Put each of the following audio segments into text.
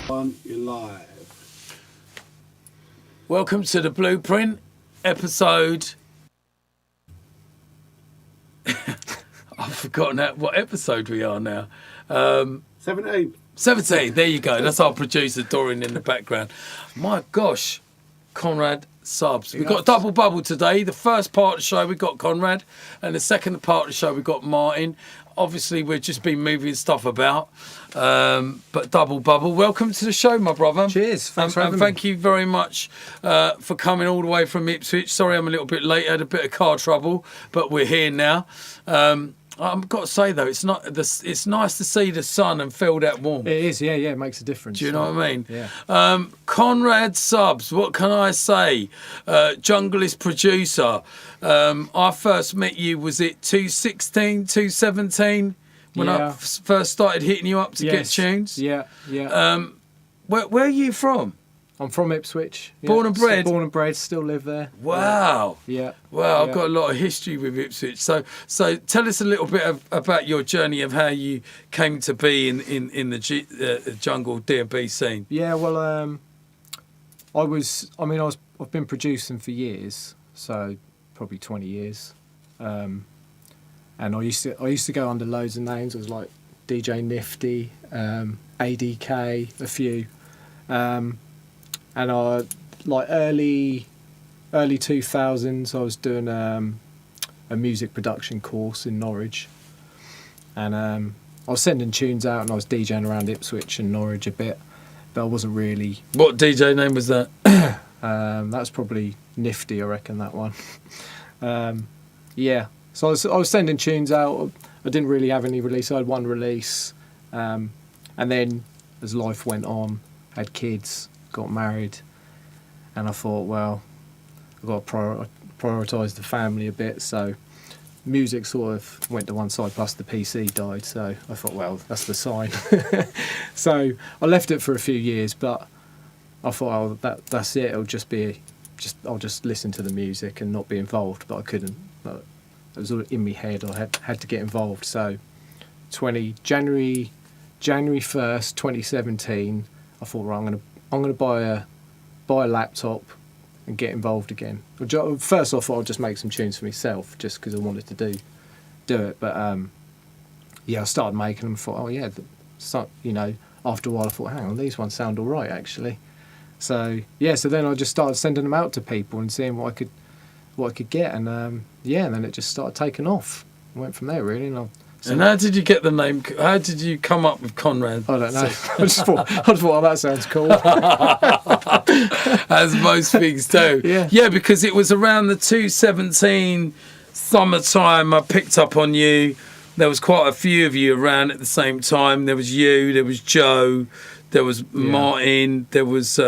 You're live. Welcome to the Blueprint episode. I've forgotten what episode we are now. 17. 17, there you go. That's our producer, Dorian, in the background. My gosh, Conrad subs. We've got a double bubble today. The first part of the show, we got Conrad, and the second part of the show, we got Martyn. Obviously, we've just been moving stuff about, but double bubble. Welcome to the show, my brother. Cheers. Thanks for having me. Thank you very much for coming all the way from Ipswich. Sorry I'm a little bit late. I had a bit of car trouble, but we're here now. I've got to say though, it's nice to see the sun and feel that warmth. It is, yeah, it makes a difference. Do you know what I mean? Yeah. Conrad subs, what can I say? Junglist producer. I first met you, was it 2016, 2017? When I first started hitting you up to get tunes? Yeah. Where are you from? I'm from Ipswich. Yeah. Born and bred? Born and bred, still live there. Wow. Yeah. Wow, I've got a lot of history with Ipswich. So tell us a little bit about your journey of how you came to be in the jungle D&B scene. Yeah, well, I've been producing for years, so probably 20 years. And I used to go under loads of names. I was like DJ Nifty, ADK, a few. And I, like early 2000s, I was doing a music production course in Norwich, and I was sending tunes out, and I was DJing around Ipswich and Norwich a bit, but I wasn't really. What DJ name was that? That was probably Nifty, I reckon, that one. Yeah, so I was sending tunes out. I didn't really have any release. I had one release, and then as life went on, I had kids. Got married, and I thought, well, I've got to prioritise the family a bit, so music sort of went to one side, plus the PC died, so I thought, well, that's the sign. So I left it for a few years, but I thought, oh, that's it, I'll just listen to the music and not be involved, but I couldn't. It was all in my head, I had to get involved, so January 1st, 2017, I thought, right, I'm going to buy a laptop and get involved again. First off, I'll just make some tunes for myself, just because I wanted to do it. But I started making them. Thought, oh yeah, after a while, I thought, hang on, these ones sound all right actually. So then I just started sending them out to people and seeing what I could get, and and then it just started taking off. I went from there really, and how did you get the name? How did you come up with Conrad? I don't know. I just thought, oh, that sounds cool. As most things do. Yeah, because it was around the 2017 summertime I picked up on you. There was quite a few of you around at the same time. There was you, there was Joe, there was Martyn, there was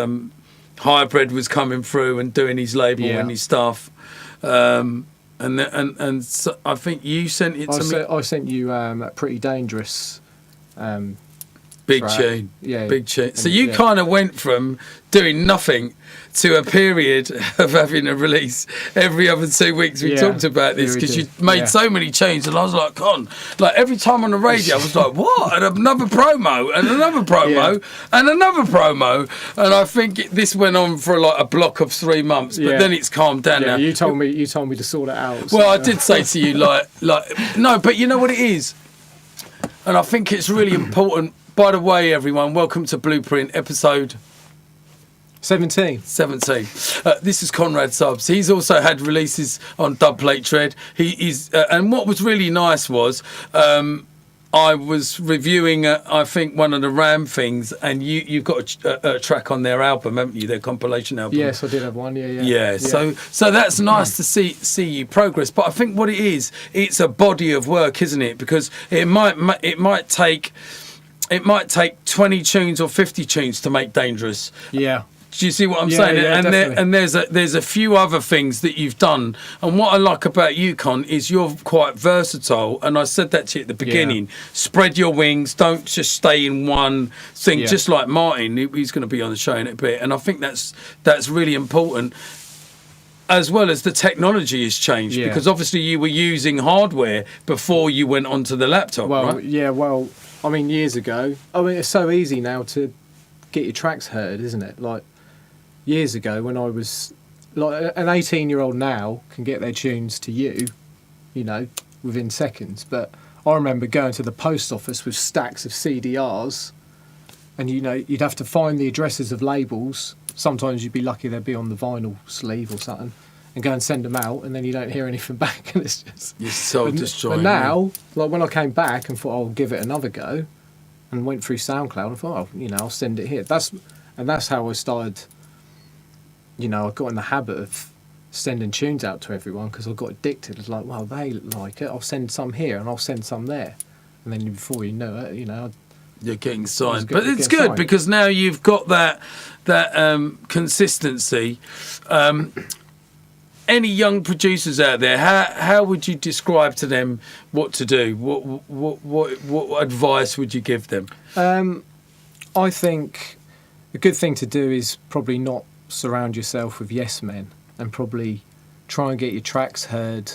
Hybrid was coming through and doing his label and his stuff. And so I think you sent it to me. I sent you that Pretty Dangerous big track. tune. Yeah. Big tune. So you kind of went from doing nothing to a period of having a release every other 2 weeks. We talked about this because you made so many tunes, and I was like, like every time on the radio, I was like, what? And another promo, and another promo, and another promo, and I think this went on for like a block of 3 months, but then it's calmed down now. You told me to sort it out. Well, I did say to you like no, but you know what it is, and I think it's really important. By the way, everyone, welcome to Blueprint episode 17. This is Conrad Subs. He's also had releases on Dubplate Tread. And what was really nice was I was reviewing, I think, one of the Ram things, and you've got a track on their album, haven't you? Their compilation album. Yes, I did have one. Yeah. So that's nice to see you progress. But I think what it is, it's a body of work, isn't it? Because it might take 20 tunes or 50 tunes to make Dangerous. Yeah. Do you see what I'm saying? Yeah, and there's a few other things that you've done. And what I like about you, Con, is you're quite versatile. And I said that to you at the beginning. Yeah. Spread your wings. Don't just stay in one thing. Yeah. Just like Martyn, he's going to be on the show in a bit. And I think that's really important. As well as the technology has changed, because obviously you were using hardware before you went onto the laptop, right? Yeah, well, I mean, years ago. I mean, it's so easy now to get your tracks heard, isn't it? Like years ago when I was like an 18-year-old now can get their tunes to you, you know, within seconds. But I remember going to the post office with stacks of CDRs, and you know you'd have to find the addresses of labels. Sometimes you'd be lucky they'd be on the vinyl sleeve or something, and go and send them out, and then you don't hear anything back, and it's just You're so destroying. But now, like when I came back and thought I'll give it another go, and went through SoundCloud and thought, oh, you know, I'll send it here. That's how I started. You know, I got in the habit of sending tunes out to everyone because I got addicted. It's like, well, they like it. I'll send some here and I'll send some there, and then before you know it, you know, you're getting signed. Good, But it's good signed. because now you've got that consistency. Any young producers out there, how would you describe to them what to do? What advice would you give them? I think a good thing to do is probably not surround yourself with yes men, and probably try and get your tracks heard.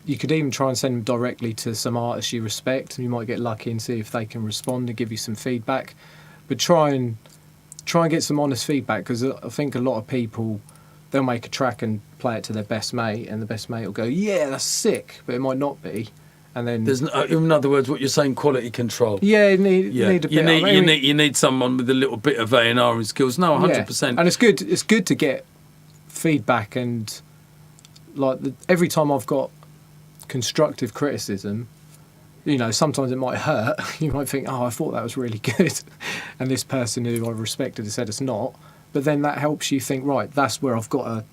You could even try and send them directly to some artists you respect, and you might get lucky and see if they can respond and give you some feedback. But try and get some honest feedback, because I think a lot of people, they'll make a track and play it to their best mate, and the best mate will go, yeah, that's sick, but it might not be. And then There's in other words, what you're saying, quality control. yeah, you need a bit. You need someone with a little bit of A&R and skills. No, 100%. And it's good. It's good to get feedback, and like every time I've got constructive criticism, you know, sometimes it might hurt. You might think, oh, I thought that was really good, and this person who I respected has said it's not. But then that helps you think, right, that's where I've got to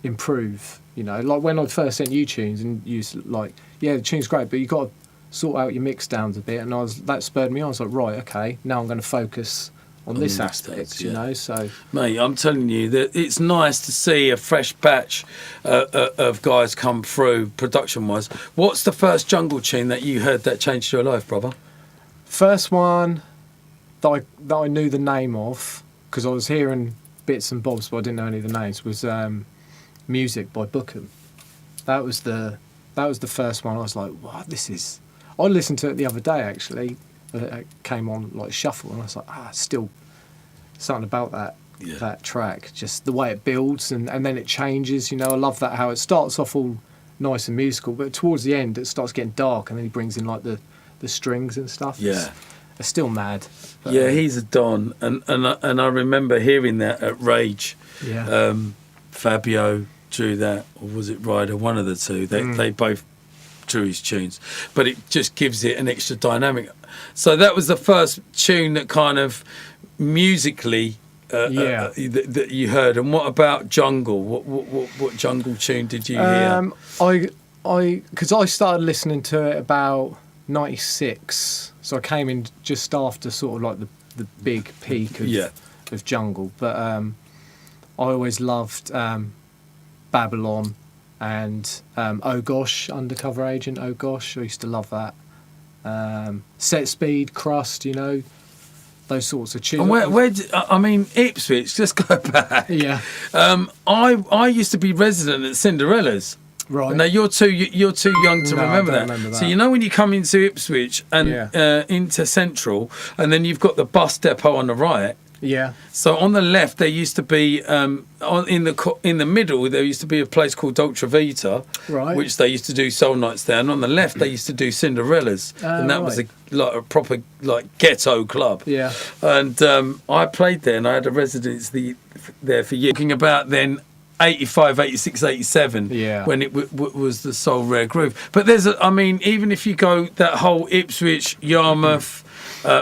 improve. You know, like when I first sent you tunes, and you like, yeah, the tune's great, but you got to sort out your mix downs a bit. And that spurred me on. I was like, right, okay, now I'm going to focus on this aspect. You know, so mate, I'm telling you that it's nice to see a fresh batch of guys come through production-wise. What's the first jungle tune that you heard that changed your life, brother? First one that I knew the name of, because I was hearing bits and bobs, but I didn't know any of the names, was Music by Bookham. That was the first one. I was like, wow, this is... I listened to it the other day, actually. It came on like shuffle, and I was like, still something about that track, just the way it builds and then it changes. You know, I love that, how it starts off all nice and musical, but towards the end it starts getting dark, and then he brings in like the strings and stuff. It's still mad. But, yeah, he's a don, and I remember hearing that at Rage. Yeah. Fabio drew that, or was it Ryder? One of the two. They both drew his tunes, but it just gives it an extra dynamic. So that was the first tune that kind of musically that you heard. And what about Jungle? What Jungle tune did you hear? Because I started listening to it about 96, so I came in just after sort of like the big peak of Jungle. But I always loved Babylon and Oh Gosh, Undercover Agent, Oh Gosh. I used to love that. Set Speed, Crust, you know, those sorts of tunes. And I mean, Ipswich, let's go back. Yeah. I used to be resident at Cinderella's. Right. Now you're too young to remember that. So you know when you come into Ipswich and into Central, and then you've got the bus depot on the right. Yeah. So on the left there used to be in the middle there used to be a place called Dolce Vita, right, which they used to do soul nights there, and on the left they used to do Cinderella's, and that was a proper ghetto club. Yeah. And I played there, and I had a residence there for years. Talking about then 85, 86, 87, when it was the Soul Rare Groove. But even if you go that whole Ipswich, Yarmouth,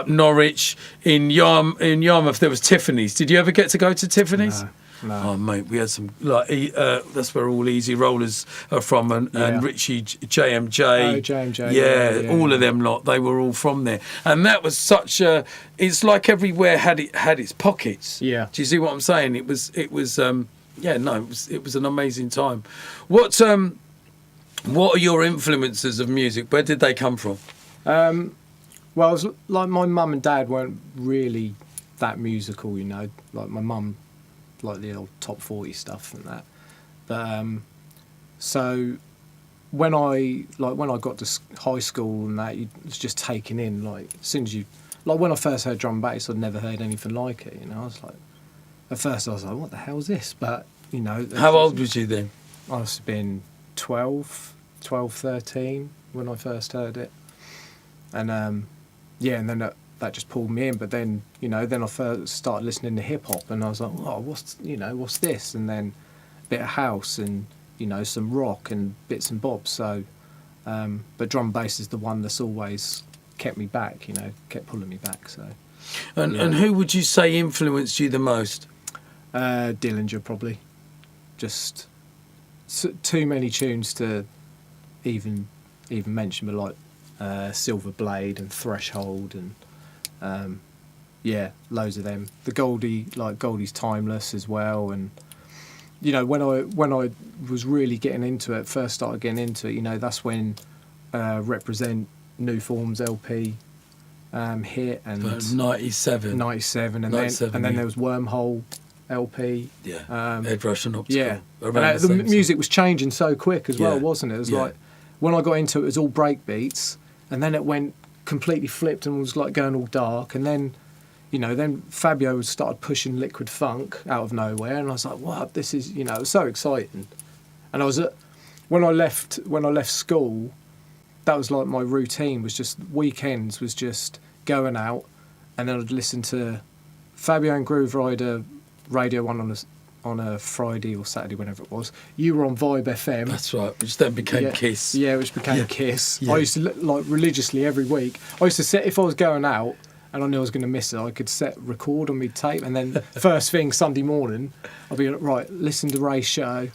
Norwich, in Yarmouth there was Tiffany's. Did you ever get to go to Tiffany's? No. Oh mate, we had some that's where all Easy Rollers are from, and Richie JMJ. Oh, JMJ. Yeah, all of them lot. They were all from there, and that was such a. It's like everywhere had its pockets. Yeah. Do you see what I'm saying? It was an amazing time. What are your influences of music? Where did they come from? Well, it was like my mum and dad weren't really that musical, you know. Like my mum, like the old top 40 stuff and that. But so when I got to high school and that, you was just taking in, like as soon as you like when I first heard drum and bass, I'd never heard anything like it. You know, I was like, at first I was like, what the hell's this? But you know, How old was you then? I must have been 12, 13 when I first heard it, and and then that just pulled me in. But then then I first started listening to hip hop, and I was like, oh, what's this? And then a bit of house and some rock and bits and bobs. So, but drum and bass is the one that's always kept me back. Kept pulling me back. So, and who would you say influenced you the most? Dillinger probably. Just too many tunes to even mention, but like Silver Blade and Threshold and loads of them. The Goldie's Timeless as well. And when I was really getting into it, first started getting into it, that's when Represent New Forms LP hit, and 97 and then there was Wormhole LP. Ed Rush and Optical. Yeah, and the music was changing so quick as well, wasn't it? It was like when I got into it was all break beats, and then it went completely flipped and was like going all dark, and then then Fabio started pushing liquid funk out of nowhere, and I was like, what, this is, it was so exciting. And I was when I left school, that was like my routine, was just weekends was just going out, and then I'd listen to Fabio and Groove Rider Radio 1 on a Friday or Saturday, whenever it was. You were on Vibe FM. That's right, which then became Kiss. Yeah, which became Kiss. Yeah. I used to, like, religiously every week, I used to set, if I was going out and I knew I was going to miss it, I could set record on my tape, and then first thing Sunday morning, I'll be like, right, listen to Ray's show,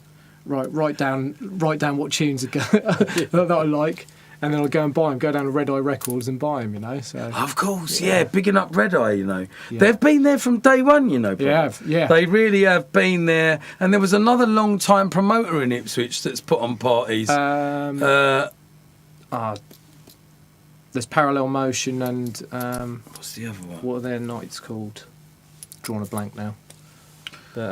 right, write down what tunes that I like, and then I'll go and buy them, go down to Red Eye Records and buy them, so. Of course, bigging up Red Eye, Yeah. They've been there from day one, Yeah. They really have been there. And there was another long-time promoter in Ipswich that's put on parties. There's Parallel Motion and... what's the other one? What are their nights called? Drawn a blank now. But,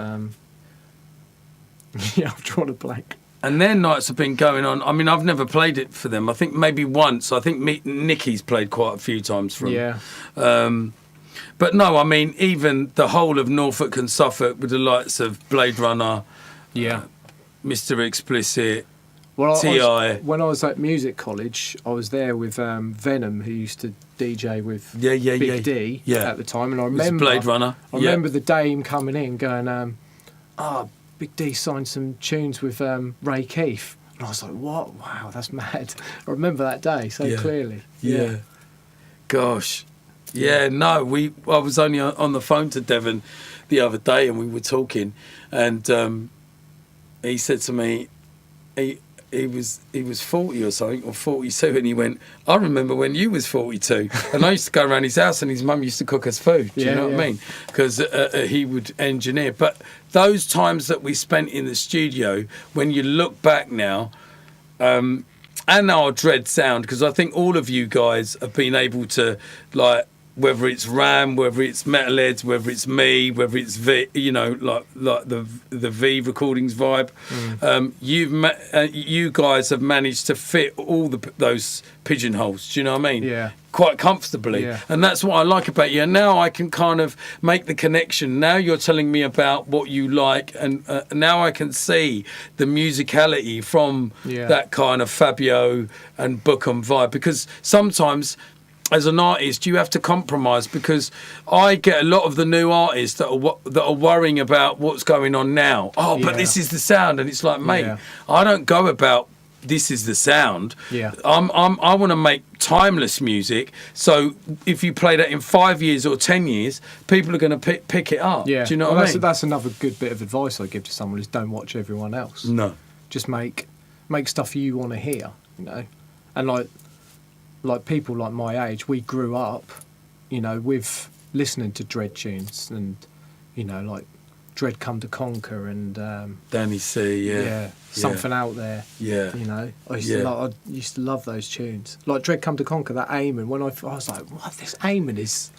I've drawn a blank. And their nights have been going on. I mean, I've never played it for them. I think maybe once. I think Nicky's played quite a few times for them. Yeah. But no, I mean, even the whole of Norfolk and Suffolk with the likes of Blade Runner, Mr. Explicit, T.I. When I was at music college, I was there with Venom, who used to DJ with Big D at the time. And I remember Blade Runner. I remember the dame coming in going, Big D signed some tunes with Ray Keith. And I was like, what? Wow, that's mad. I remember that day so clearly. Yeah. Gosh. Yeah, no, I was only on the phone to Devon the other day, and we were talking, and he said to me, he was 40 or something, or 42, and he went, I remember when you was 42, and I used to go around his house, and his mum used to cook us food. Do you know what I mean? Because he would engineer. But those times that we spent in the studio, when you look back now, and our Dread sound, because I think all of you guys have been able to, like, whether it's Ram, whether it's Metalheads, whether it's me, whether it's V, like the V Recordings vibe, you guys have managed to fit all those pigeonholes. Do you know what I mean? Yeah. Quite comfortably. Yeah. And that's what I like about you. And now I can kind of make the connection. Now you're telling me about what you like, and now I can see the musicality from that kind of Fabio and Bookham vibe. Because sometimes, as an artist, you have to compromise, because I get a lot of the new artists that are worrying about what's going on now. Oh, but this is the sound, and it's like, mate, I don't go about this is the sound. Yeah, I want to make timeless music. So if you play that in 5 years or 10 years, people are going to pick it up. Yeah, do you know what I mean? That's another good bit of advice I give to someone: is don't watch everyone else. No, just make stuff you want to hear. And like people like my age, we grew up, with listening to Dread tunes, and like Dread Come to Conquer and Danny C, Something Out There. Yeah, I used to love those tunes. Like Dread Come to Conquer, that Eamon. When I was like, what, this Eamon is.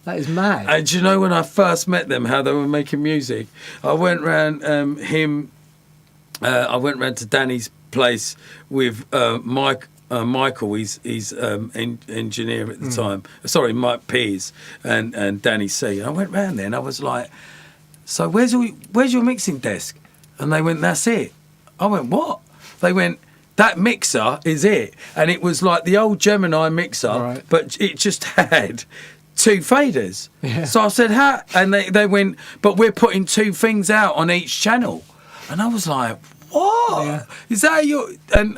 That is mad. And do you know when I first met them, how they were making music? I went round I went round to Danny's place with Mike. Michael, he's engineer at the time. Sorry, Mike Pears and Danny C. And I went round there and I was like, so where's your mixing desk? And they went, that's it. I went, what? They went, that mixer is it. And it was like the old Gemini mixer, Right. but it just had 2 faders. Yeah. So I said, how? And they went, but we're putting 2 things out on each channel. And I was like, what? Yeah. Is that your... And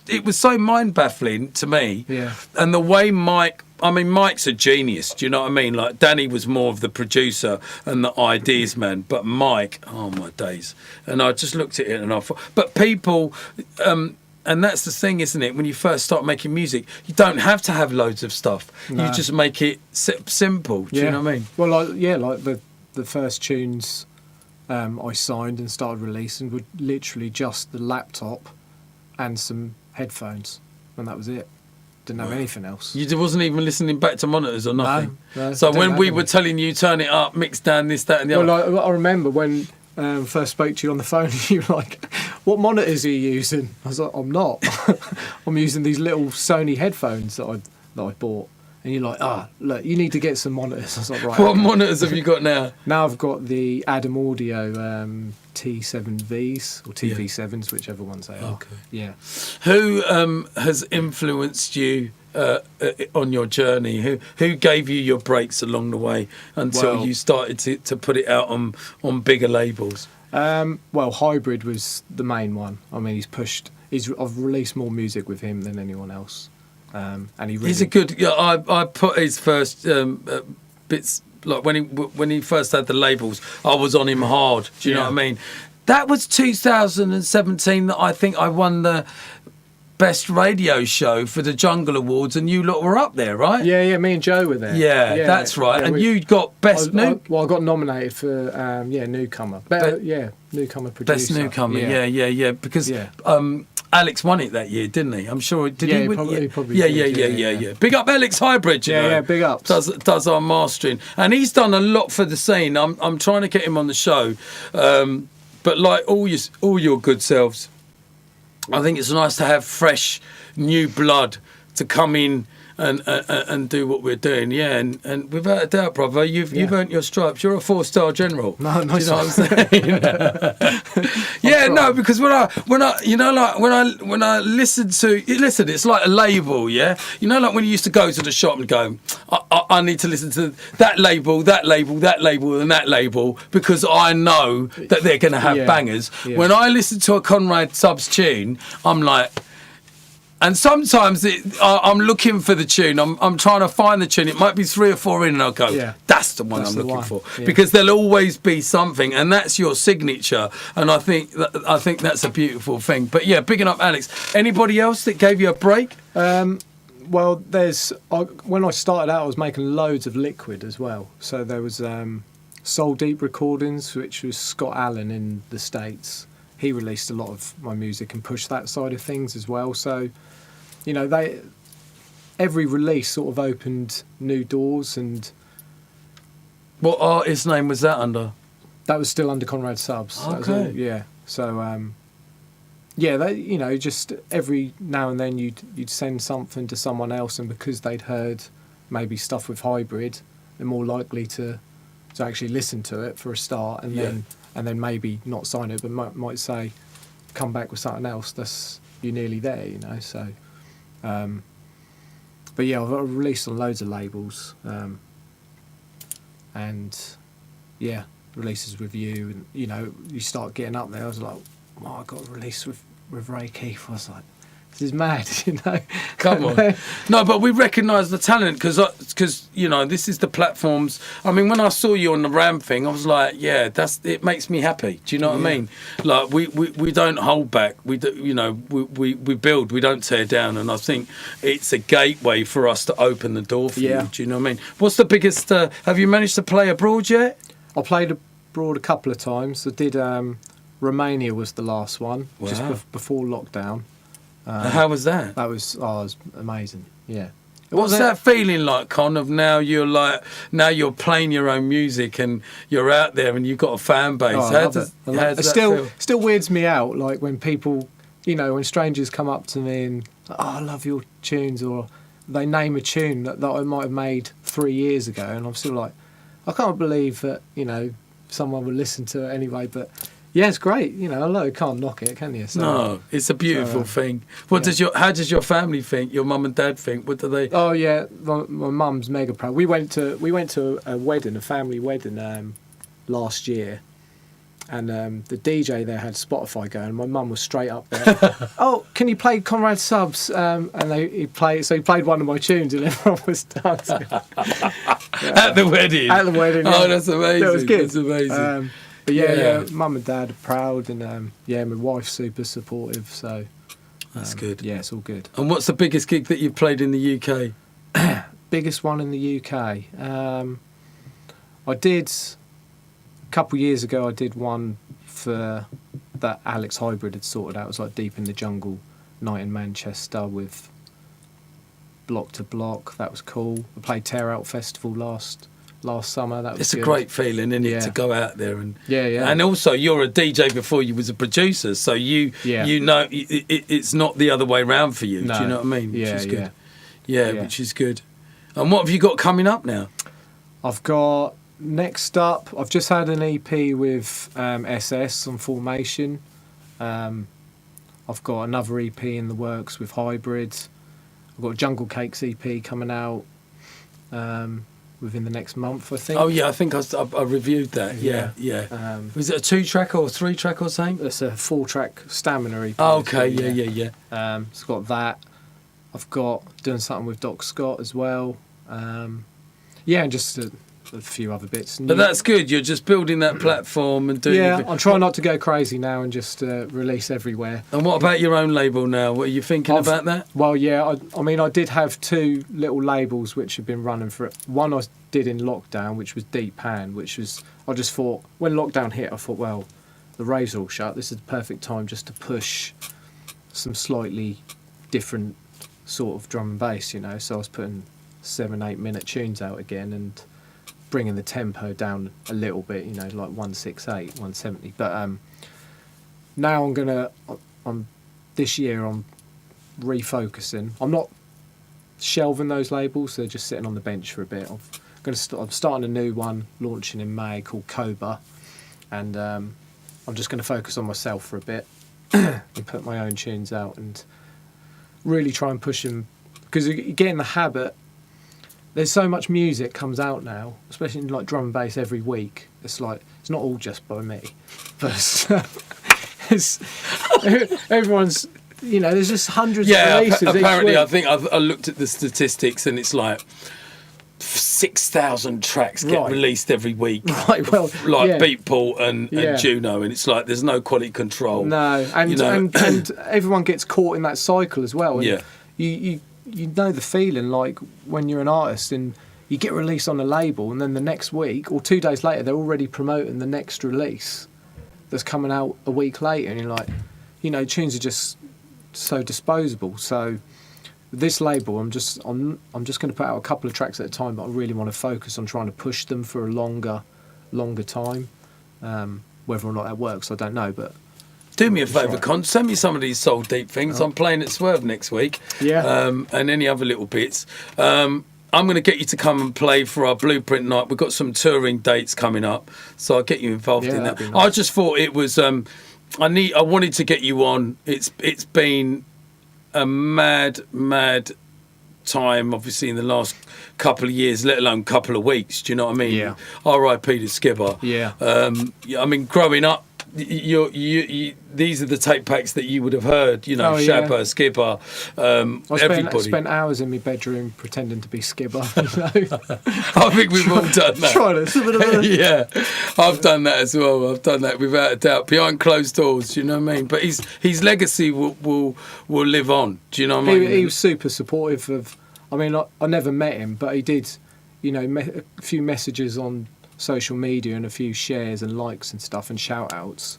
it was so mind-baffling to me. Yeah. And the way Mike's a genius, do you know what I mean? Like, Danny was more of the producer and the ideas man, but Mike, oh my days. And I just looked at it and I thought... But people... and that's the thing, isn't it? When you first start making music, you don't have to have loads of stuff. No. You just make it simple. Do you know what I mean? Well, like the first tunes I signed and started releasing were literally just the laptop and some headphones, and that was it. Didn't have anything else. You wasn't even listening back to monitors or nothing? No, so didn't when have we any. were telling you, turn it up, mix down this, that and the other... Well, I remember when first spoke to you on the phone, you were like, what monitors are you using? I was like, I'm not. I'm using these little Sony headphones that I bought. And you're like, look, you need to get some monitors. I was like, right. What okay. monitors have you got now? Now I've got the Adam Audio T7Vs or TV7s, whichever ones they are. Okay. Yeah. Who has influenced you on your journey? Who gave you your breaks along the way until you started to put it out on bigger labels? Well, Hybrid was the main one. I mean, I've released more music with him than anyone else. And he's a good... Yeah, I put his first bits... Like when he first had the labels, I was on him hard. Do you know what I mean? That was 2017 that I think I won the best radio show for the Jungle Awards, and you lot were up there, right? Yeah, me and Joe were there. Yeah, that's right. And you got best new. Well, I got nominated for newcomer. Newcomer producer. Best newcomer. Yeah. Because Alex won it that year, didn't he? I'm sure. Did he win? He probably Yeah. did, yeah. Big up Alex Hybrid. You know, big ups. Does our mastering, and he's done a lot for the scene. I'm trying to get him on the show, but like all your good selves, I think it's nice to have fresh, new blood to come in and do what we're doing. Yeah, and without a doubt, brother, you've earned your stripes. You're a 4-star general. No, do you know what I'm saying? No, because when I listen to it's like a label. Yeah, you know, like when you used to go to the shop and go, I need to listen to that label, and that label because I know that they're going to have bangers. Yeah. When I listen to a Conrad Subs tune, I'm like. And sometimes I'm looking for the tune. I'm trying to find the tune. It might be 3 or 4 in, and I'll go, that's the one I'm looking for. Yeah. Because there'll always be something, and that's your signature. And I think that's a beautiful thing. But yeah, bigging up Alex. Anybody else that gave you a break? Well, when I started out, I was making loads of liquid as well. So there was Soul Deep Recordings, which was Scott Allen in the States. He released a lot of my music and pushed that side of things as well. So, you know, every release sort of opened new doors. And what artist name was that under? That was still under Conrad Subs. Okay. So, just every now and then you'd send something to someone else, and because they'd heard maybe stuff with Hybrid, they're more likely to actually listen to it for a start, and then maybe not sign it, but might say, come back with something else. You're nearly there, you know. So, but yeah, I've released on loads of labels, and releases with you, and you know, you start getting up there. I was like, I got a release with Ray Keith. I was like, this is mad, you know. Come on. No, but we recognise the talent because you know, this is the platforms. I mean, when I saw you on the Ram thing, I was like, it makes me happy. Do you know what I mean? Like we don't hold back. We do, you know, we build. We don't tear down. And I think it's a gateway for us to open the door for you. Do you know what I mean? What's the biggest? Have you managed to play abroad yet? I played abroad a couple of times. I did. Romania was the last one, just before lockdown. How was that? That was amazing. Yeah. What's that feeling like, Con? Of now you're playing your own music and you're out there and you've got a fan base. How does that feel? Still weirds me out, like when people, you know, when strangers come up to me and I love your tunes, or they name a tune that I might have made 3 years ago, and I'm still like, I can't believe that, someone would listen to it anyway. But yeah, it's great. Although you can't knock it, can you? So, no, it's a beautiful thing. How does your family think? Your mum and dad think? What do they? Oh yeah, my mum's mega proud. We went to a wedding, a family wedding, last year. And the DJ there had Spotify going. My mum was straight up there. Oh, can you play Conrad subs? And he played one of my tunes, and everyone was dancing At the wedding. At the wedding. Oh, Yeah. that's amazing. That was good. That's amazing. But yeah, mum and dad are proud, and my wife's super supportive. So that's good. Yeah, it's all good. And what's the biggest gig that you've played in the UK? Biggest one in the UK. I did. A couple of years ago, I did one for that Alex Hybrid had sorted out. It was like Deep in the Jungle night in Manchester with Block to Block. That was cool. I played Tear Out Festival last summer. That was It's good. a great feeling, isn't it, Yeah. to go out there and Yeah. And also, you're a DJ before you was a producer, so you know it's not the other way round for you. No. Do you know what I mean? Which Yeah, is good. yeah. Which is good. And what have you got coming up now? I've got next up. I've just had an EP with SS on Formation. I've got another EP in the works with Hybrid. I've got a Jungle Cakes EP coming out within the next month, I think. Oh yeah, I think I reviewed that. Yeah. Was it a 2-track or 3-track or something? It's a 4-track Stamina EP. Oh, okay, yeah. It's got that. I've got doing something with Doc Scott as well. And just a few other bits. But that's good. You're just building that platform and doing. Yeah, I'm trying not to go crazy now and just release everywhere. And what about your own label now? What are you thinking about that? Well, yeah, I mean, I did have 2 little labels which have been running for it. One I did in lockdown, which was Deep Pan, which was, I just thought, when lockdown hit, I thought, well, the raves are all shut. This is the perfect time just to push some slightly different sort of drum and bass, So I was putting 7-8 minute tunes out again and bringing the tempo down a little bit, like 168, 170. But now I'm this year I'm refocusing. I'm not shelving those labels; they're just sitting on the bench for a bit. I'm starting a new one, launching in May, called Cobra, and I'm just going to focus on myself for a bit and put my own tunes out and really try and push them, because you get in the habit. There's so much music comes out now, especially in like drum and bass every week. It's like, it's not all just by me, but everyone's, there's just hundreds of releases apparently each week. I think I looked at the statistics and it's like 6,000 tracks get released every week. Right, well, Beatport and Juno, and it's like there's no quality control. No, and everyone gets caught in that cycle as well. And you know the feeling, like when you're an artist and you get released on a label, and then the next week or 2 days later they're already promoting the next release that's coming out a week later, and you're like, tunes are just so disposable. So this label, I'm just going to put out a couple of tracks at a time, but I really want to focus on trying to push them for a longer time. Whether or not that works, I don't know, but. Do me a favour, Con. Send me some of these Soul Deep things. I'm playing at Swerve next week. Yeah. And any other little bits. I'm going to get you to come and play for our Blueprint night. We've got some touring dates coming up, so I'll get you involved in that. Nice. I just thought it was. I wanted to get you on. It's been a mad time, obviously, in the last couple of years, let alone couple of weeks. Do you know what I mean? Yeah. R.I.P. to Skibber. Yeah. I mean, growing up. These are the tape packs that you would have heard, Shabba, Skibber, everybody. I spent hours in my bedroom pretending to be Skibber. I think we've all done that. Trying to. Yeah, I've done that as well. I've done that without a doubt, behind closed doors. Do you know what I mean? But his legacy will live on. Do you know what I mean? He was super supportive of. I mean, I never met him, but he did, a few messages on social media and a few shares and likes and stuff and shout outs,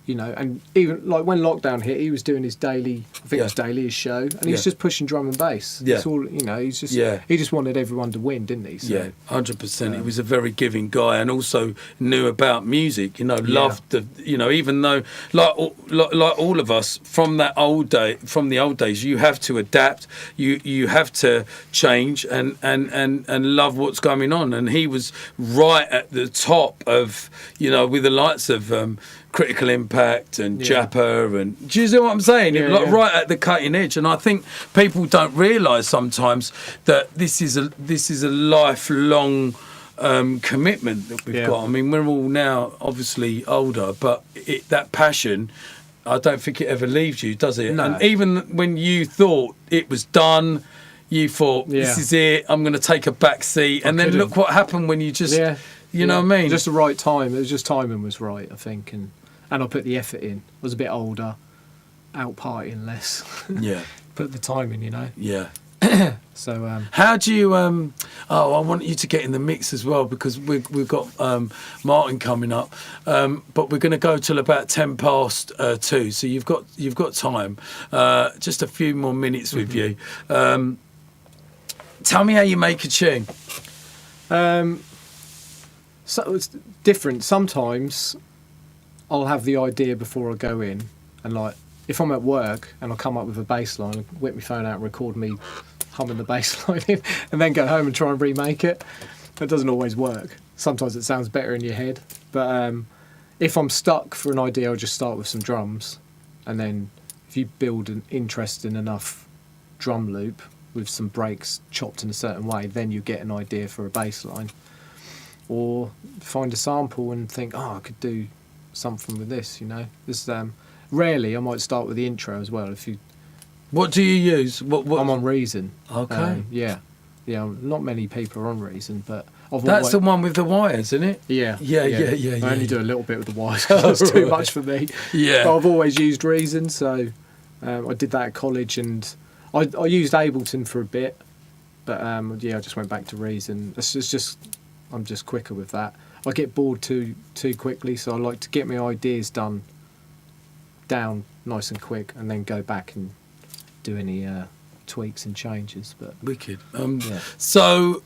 you know, and even like when lockdown hit, he was doing his daily, I think it was daily, his show, and he's just pushing drum and bass. Yeah. That's all, you know, he just wanted everyone to win, didn't he? So, yeah, 100%. He was a very giving guy, and also knew about music. You know, loved the. You know, even though like all of us from the old days, you have to adapt. You have to change and love what's going on. And he was right at the top of, you know, with the likes of Critical Impact and Japper, and do you see what I'm saying? Right at the cutting edge. And I think people don't realise sometimes that this is a lifelong commitment that we've got. I mean, we're all now obviously older, but that passion, I don't think it ever leaves you, does it? No. And even when you thought it was done, you thought, this is it, I'm going to take a back seat. And then look what happened when you just, you know what I mean? Just the right time. It was just timing was right, I think. And I put the effort in. I was a bit older, out partying less. Yeah. Put the time in, you know? Yeah. So how do you I want you to get in the mix as well, because we've got Martyn coming up, but we're going to go till about 10 past 2, so you've got time, just a few more minutes with you. Tell me how you make a tune. So it's different. Sometimes I'll have the idea before I go in, and like if I'm at work and I'll come up with a bass line, whip my phone out and record me humming the bass line in, and then go home and try and remake it. That doesn't always work. Sometimes it sounds better in your head. But if I'm stuck for an idea, I'll just start with some drums, and then if you build an interesting enough drum loop with some breaks chopped in a certain way, then you get an idea for a bass line. Or find a sample and think, I could do something with this, you know. This rarely I might start with the intro as well. What do you use? What? I'm on Reason. Okay. Yeah. Not many people are on Reason, but that's the one with the wires, isn't it? Yeah. I only do a little bit with the wires because it's too much for me. Yeah. But I've always used Reason, so I did that at college, and I used Ableton for a bit, but I just went back to Reason. I'm just quicker with that. I get bored too quickly, so I like to get my ideas down nice and quick, and then go back and do any tweaks and changes. But wicked. So,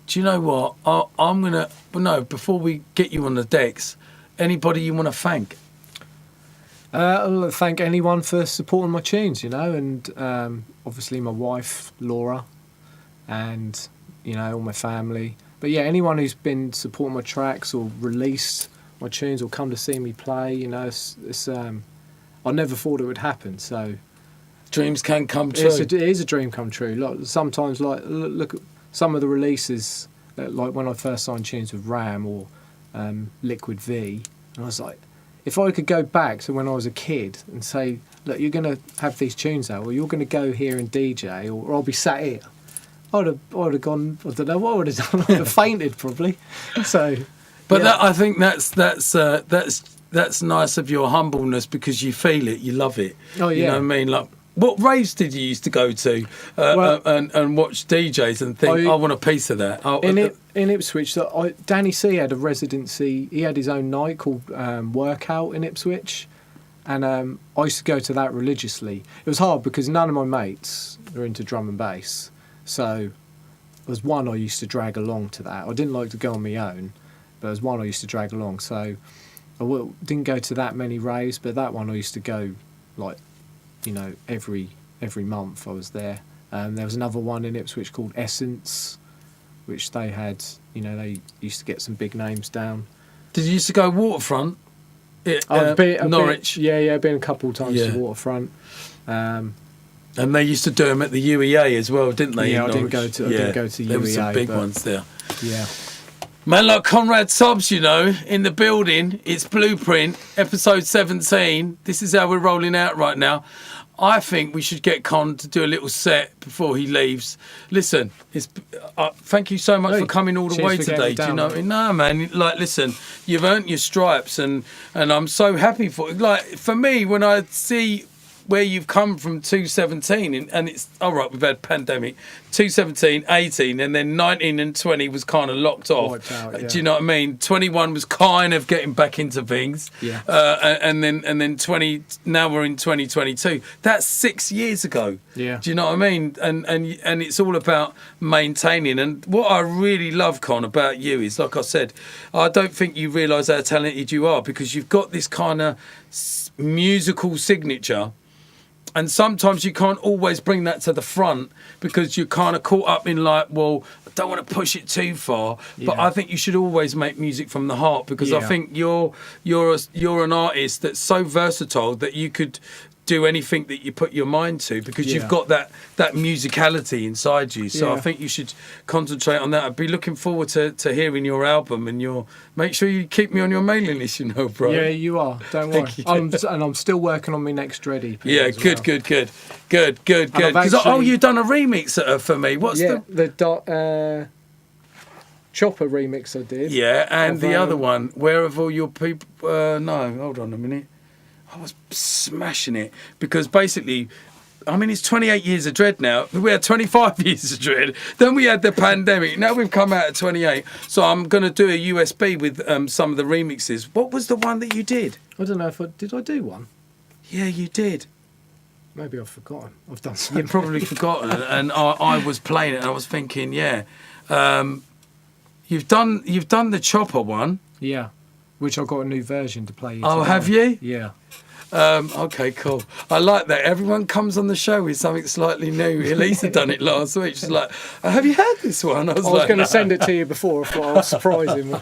do you know what? I'm gonna. Well, no. Before we get you on the decks, anybody you want to thank? I'll thank anyone for supporting my tunes, you know, and obviously my wife Laura, and you know, all my family. But yeah, anyone who's been supporting my tracks or released my tunes or come to see me play, you know, it's I never thought it would happen. So dreams can come true. It is a dream come true. Like, sometimes, like look at some of the releases, like when I first signed tunes with Ram or Liquid V, and I was like, if I could go back to when I was a kid and say, look, you're going to have these tunes out, or you're going to go here and DJ, or I'll be sat here, I would have gone. I don't know what I would have done. I would have fainted probably. So, but I think that's nice of your humbleness, because you feel it, you love it. Oh yeah. You know what I mean? Like, what raves did you used to go to and watch DJs and think, I want a piece of that? In Ipswich, Danny C had a residency. He had his own night called Workout in Ipswich, and I used to go to that religiously. It was hard because none of my mates are into drum and bass. So there was one I used to drag along to that. I didn't like to go on my own, but there was one I used to drag along. So I didn't go to that many raves, but that one I used to go, like, you know, every month I was there. There was another one in Ipswich called Essence, which they had, you know, they used to get some big names down. Did you used to go Waterfront? Norwich? I've been a couple of times to Waterfront. And they used to do them at the UEA as well, didn't they? Yeah, I didn't go to UEA. There were some big ones there. Yeah. Man like Conrad Subs, you know, in the building. It's Blueprint, episode 17. This is how we're rolling out right now. I think we should get Con to do a little set before he leaves. Listen, thank you so much for coming all the way today. Do you know what I mean? No, man. Like, listen, you've earned your stripes, and I'm so happy for it. Like, for me, when I see where you've come from 217, and it's all right. We've had pandemic, 217, 18, and then 19 and 20 was kind of locked off. Wiped out, yeah. Do you know what I mean? 21 was kind of getting back into things. Yeah. And then 20. Now we're in 2022. That's 6 years ago. Yeah. Do you know what I mean? And it's all about maintaining. And what I really love, Con, about you is, like I said, I don't think you realise how talented you are, because you've got this kind of musical signature. And sometimes you can't always bring that to the front because you're kind of caught up in like, well, I don't want to push it too far. But I think you should always make music from the heart, because I think you're an artist that's so versatile that you could do anything that you put your mind to, because you've got that musicality inside you. So I think you should concentrate on that. I'd be looking forward to hearing your album, and make sure you keep me on your mailing list, you know, bro. Yeah, you are. Don't worry. I'm still working on my next Dread EP. Yeah, good. Because you've done a remix for me. What's the Chopper remix I did. Yeah, and the other one, Where Have All Your People? No, hold on a minute. I was smashing it, because basically, I mean, it's 28 years of Dread now. We had 25 years of Dread. Then we had the pandemic. Now we've come out at 28. So I'm going to do a USB with some of the remixes. What was the one that you did? I don't know if did I do one? Yeah, you did. Maybe I've forgotten. I've done something. You've probably forgotten. And I was playing it, and I was thinking, you've done the Chopper one. Yeah, which I've got a new version to play. Oh, have you? Yeah. Okay, cool. I like that. Everyone comes on the show with something slightly new. Elisa done it last week. She's like, have you heard this one? I was going to send it to you before. I thought I was surprising.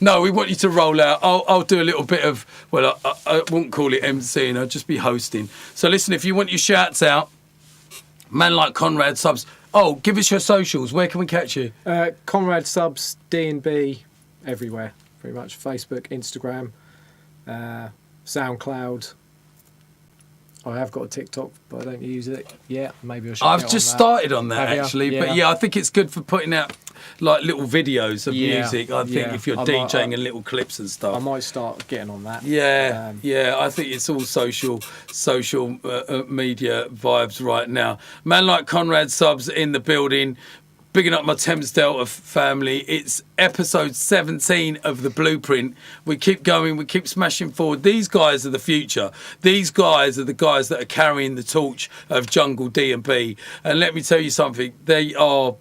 No, we want you to roll out. I'll do a little bit of, well, I won't call it MCing. I'll just be hosting. So listen, if you want your shouts out, man like Conrad Subs. Oh, give us your socials. Where can we catch you? Conrad Subs, D&B, everywhere, pretty much. Facebook, Instagram, SoundCloud. I have got a TikTok, but I don't use it yet. Maybe I should. I've just started on that actually, yeah. But yeah, I think it's good for putting out like little videos of music. I think if you're DJing and little clips and stuff, I might start getting on that. Yeah, I think it's all social media vibes right now. Man like Conrad Subs in the building. Bigging up my Thames Delta family. It's episode 17 of The Blueprint. We keep going. We keep smashing forward. These guys are the future. These guys are the guys that are carrying the torch of Jungle D&B. And let me tell you something. They are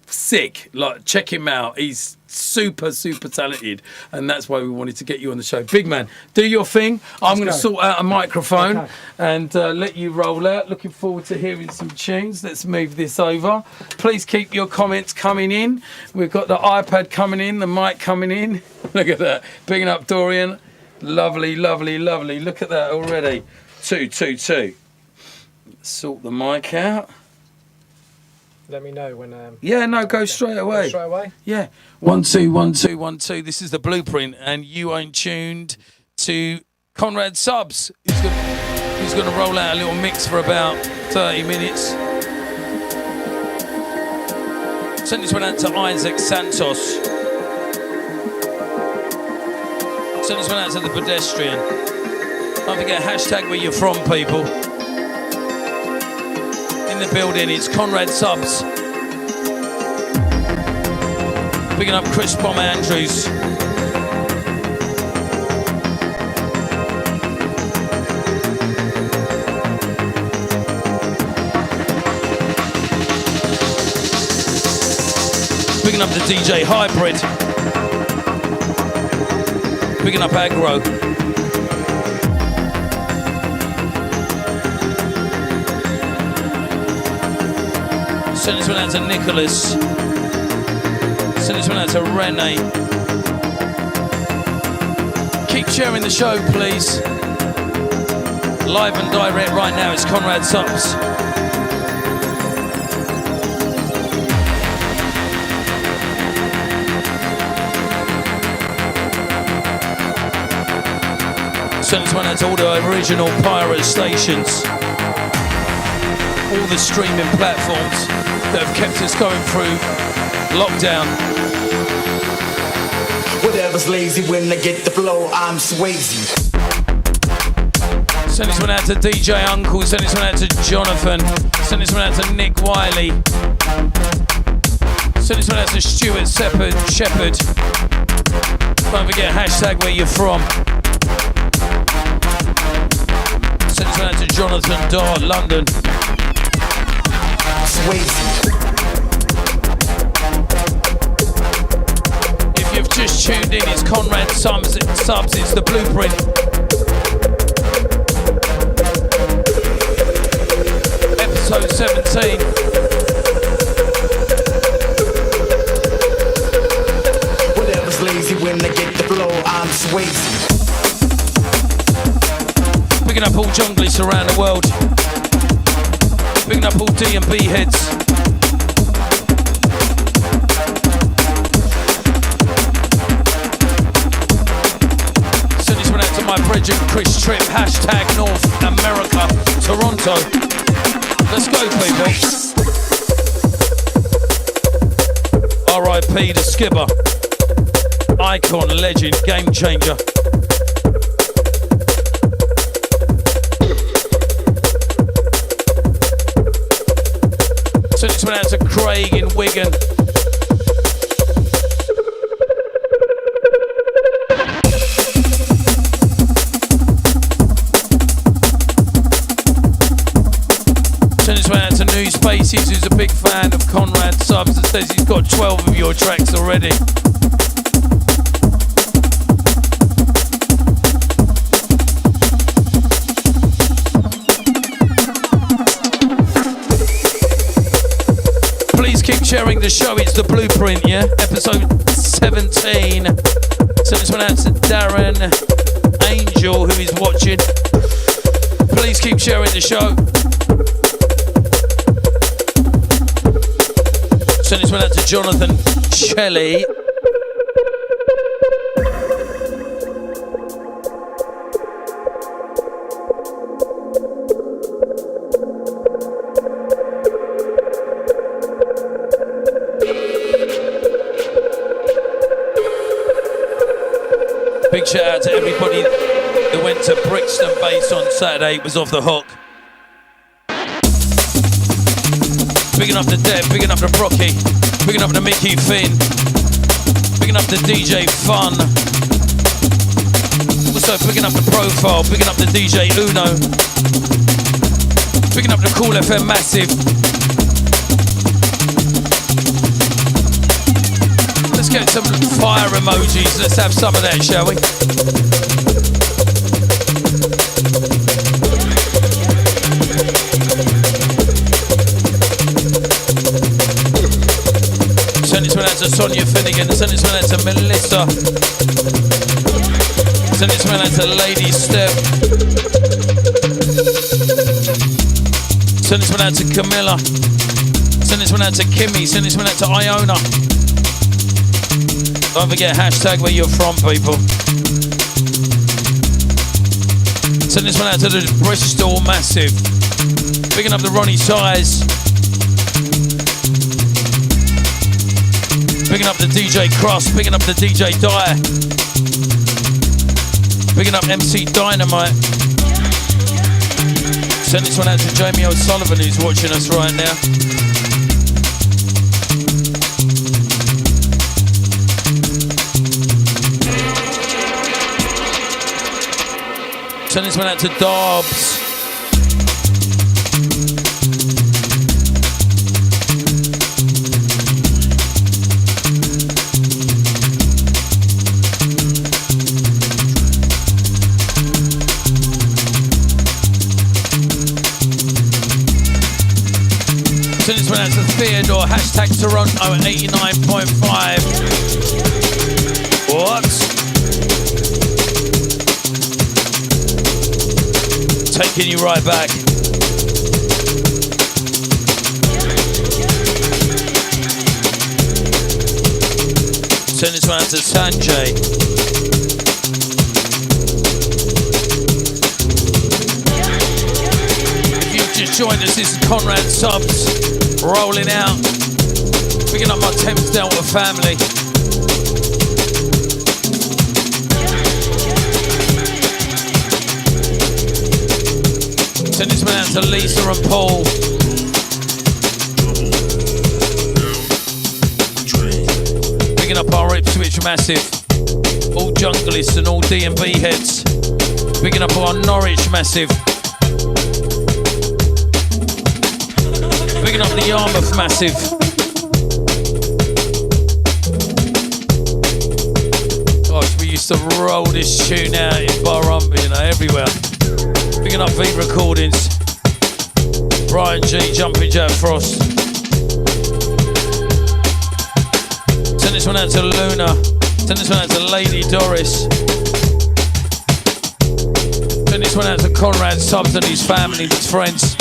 sick. Like, check him out. He's super talented, and that's why we wanted to get you on the show. Big man, do your thing. I'm going to sort out a microphone and let you roll out. Looking forward to hearing some tunes. Let's move this over. Please keep your comments coming in. We've got the iPad coming in, the mic coming in. Look at that. Bigging up Dorian. Lovely. Look at that already. 2. Sort the mic out. Let me know when. Go straight away. Straight away. Yeah. 1 2 1 2 1 2. This is The Blueprint, and you ain't tuned to Conrad Subs. He's going to roll out a little mix for about 30 minutes. Send this one out to Isaac Santos. Send this one out to the pedestrian. Don't forget, hashtag where you're from, people. In the building, it's Conrad Subs. Picking up Chris Bomb Andrews. Picking up the DJ Hybrid. Picking up Aggro. Send this one out to Nicholas. Send this one out to Renee. Keep sharing the show, please. Live and direct right now, it's Conrad Subs. Send this one out to all the original pirate stations. All the streaming platforms that have kept us going through lockdown. Whatever's lazy when I get the flow, I'm Swayze. Send this one out to DJ Uncle. Send this one out to Jonathan. Send this one out to Nick Wiley. Send this one out to Stuart Shepherd. Don't forget hashtag where you're from. Send this one out to Jonathan Dart, London. If you've just tuned in, it's Conrad Subs, it's the Blueprint. Episode 17. Whatever's lazy when I get the flow, I'm Swayze. Picking up all junglists around the world. Picking up all D&B heads. Send this one out to my brethren Chris Tripp. Hashtag North America, Toronto. Let's go, people. R.I.P. the Skipper. Icon, legend, game changer. Send this one out to Craig in Wigan. Send this one out to New Spaces, who's a big fan of Conrad Subs, and says he's got 12 of your tracks already. Keep sharing the show, it's the Blueprint, yeah? Episode 17. Send this one out to Darren Angel, who is watching. Please keep sharing the show. Send this one out to Jonathan Shelley. Big shout out to everybody that went to Brixton Base on Saturday. It was off the hook. Bigging up the Deb, bigging up the Brocky, bigging up the Mickey Finn, bigging up the DJ Fun. Also bigging up the Profile, bigging up the DJ Uno, bigging up the Cool FM Massive. Let's get some fire emojis. Let's have some of that, shall we? Send this one out to Sonia Finnegan. Send this one out to Melissa. Send this one out to Lady Steph. Send this one out to Camilla. Send this one out to Kimmy. Send this one out to Iona. Don't forget hashtag where you're from, people. Send this one out to the Bristol Massive. Picking up the Ronnie Size. Picking up the DJ Cross. Picking up the DJ Dyer. Picking up MC Dynamite. Send this one out to Jamie O'Sullivan, who's watching us right now. Send this one out to Dobbs. Send this one out to Theodore. Hashtag Toronto 89.5. What? Taking you right back. Send this one out to Sanjay. If you've just joined us, this is Conrad Subs rolling out. Picking up my Thames Delta family. Send this one out to Lisa and Paul. Picking up our Ipswich Massive. All junglists and all D&B heads. Picking up our Norwich Massive. Picking up the Yarmouth Massive. Gosh, we used to roll this tune out in Barumby, you know, everywhere. Picking up V Recordings. Brian G, Jumping Jack Frost. Send this one out to Luna. Send this one out to Lady Doris. Send this one out to Conrad Subs and his family, his friends.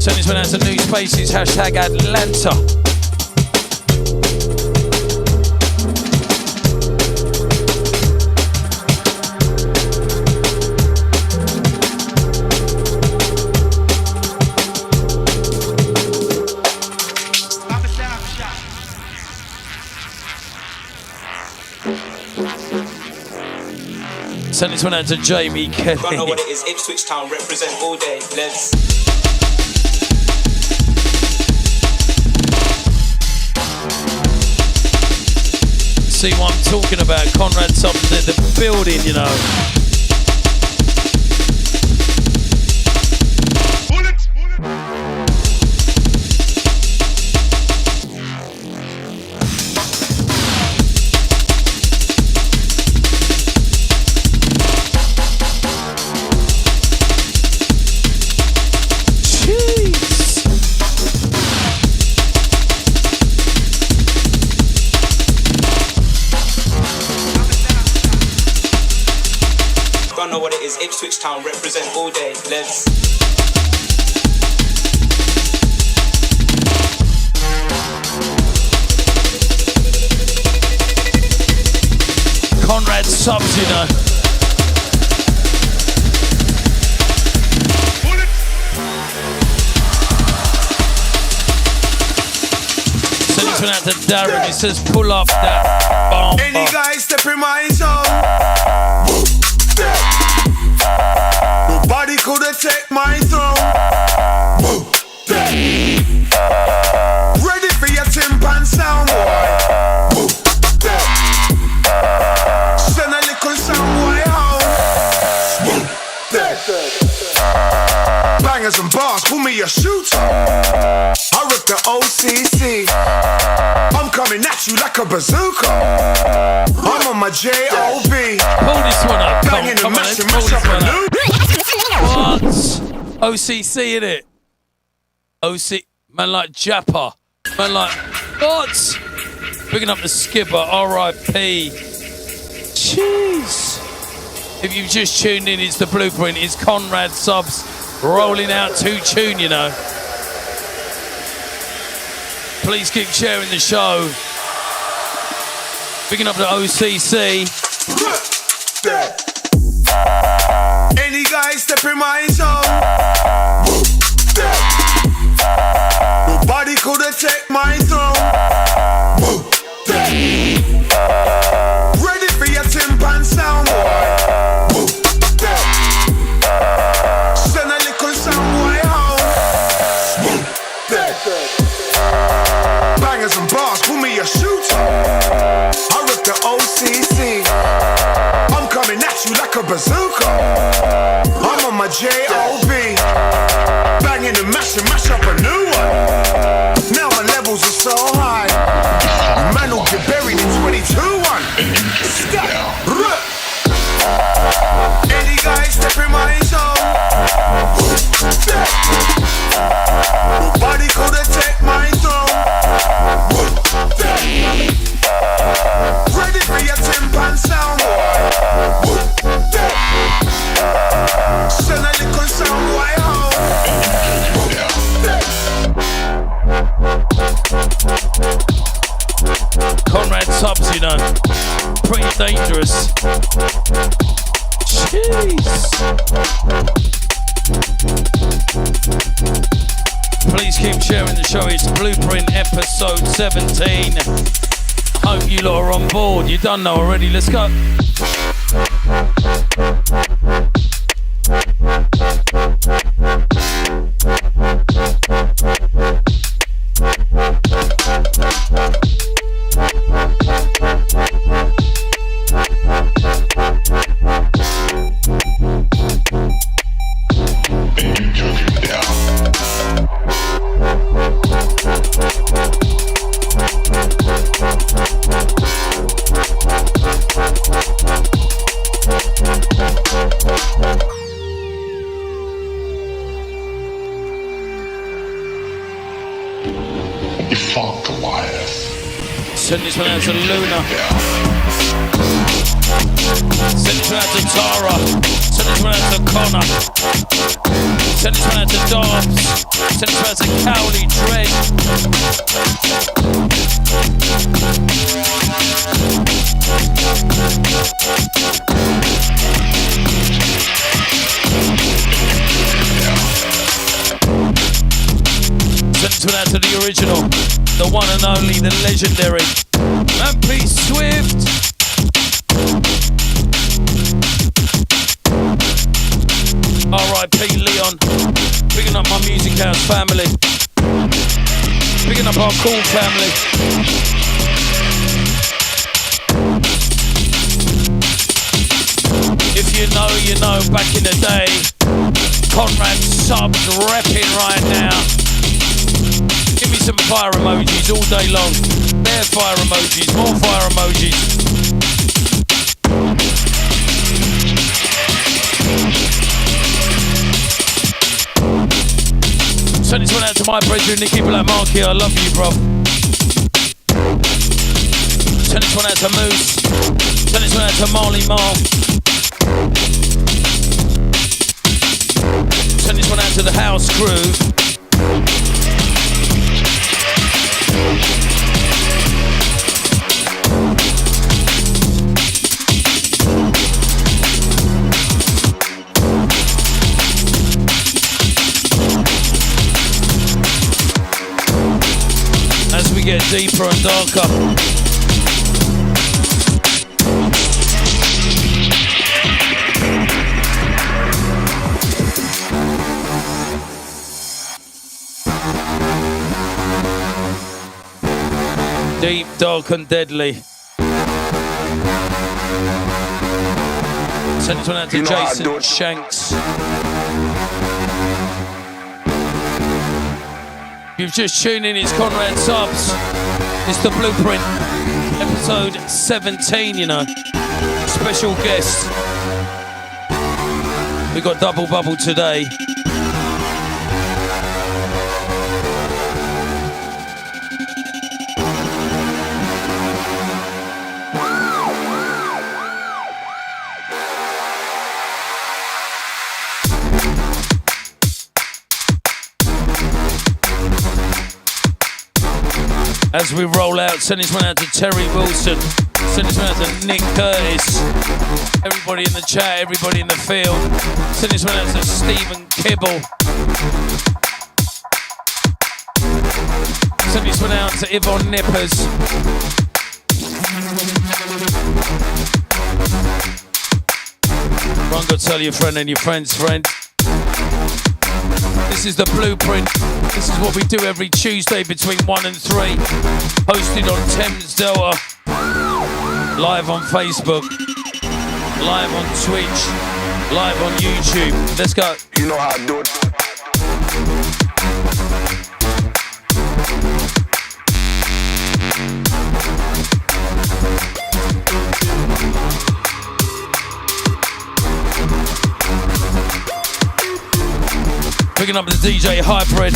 Send this one out to New Spaces, hashtag Atlanta. Send this one out to Jamie Kelly. I know what it is, Ipswich Town, represent all day, let's. See what I'm talking about, Conrad Subs at the building, you know. Ipswich Town, represent all day, let's. Conrad Subs, you know. Send this one out to Darren, he says pull up that bomb. Any guy step in my zone. Nobody could have take my throne. Ready for your timpan sound, boy. Send a little sound boy home. Bangers and bars, pull me a shooter. I rip the OCC. I'm coming at you like a bazooka. I'm on my J.O.B. Pull this one up, Banging come and on, mashing, pull mash this up one a up. new. What? OCC, innit? OC, man like Japper. Man like, what? Picking up the skipper, R.I.P. Jeez. If you've just tuned in, it's the blueprint. It's Conrad Subs rolling out 2 tune, you know. Please keep sharing the show. Picking up the OCC. Any guy step in my zone. Nobody could have take my throne. Ready for your timpan sound, boy. Send a little sound boy home. Bangers and bars, pull me a shooter. I rip the OCC. I'm coming at you like a bazooka. I'm on my J.O.B. Banging and mashing, mash up a new one. Now my levels are so high. Man will get buried in 22-1. Any guy step in my zone. Nobody could have take my throne. Ready for your timpan sound, boy. Send a little sound boy home. Conrad Subs, you know. Pretty dangerous. Jeez. Please keep sharing the show. It's Blueprint episode 17. Hope you lot are on board. You done know already. Let's go. Send this one out to Luna. Send this one out to Tara. Send this one out to Connor. Send this one out to Dobbs. Send this one out to Cowley Dread. Send this one out to the original, the one and only, the legendary MP Swift. R.I.P. Leon. Picking up my Music House family. Picking up our cool family. If you know, you know, back in the day, Conrad subs repping right now. Give me some fire emojis all day long. Bare fire emojis, more fire emojis. Send this one out to my brethren, Nicky Blackmarky. I love you, bro. Send this one out to Moose. Send this one out to Marley Marl. Send this one out to the house crew. As we get deeper and darker, deep, dark and deadly. Send this one out to Jason Shanks. You've just tuned in, it's Conrad Subs. It's the Blueprint, episode 17, you know. Special guest. We got Double Bubble today. As we roll out, send this one out to Terry Wilson, send this one out to Nick Curtis, everybody in the chat, everybody in the field, send this one out to Stephen Kibble, send this one out to Yvonne Nippers, run, go tell your friend and your friend's friend. This is the Blueprint. This is what we do every Tuesday between 1 and 3. Hosted on Thames Delta. Live on Facebook. Live on Twitch. Live on YouTube. Let's go. You know how I do it. Picking up the DJ Hybrid.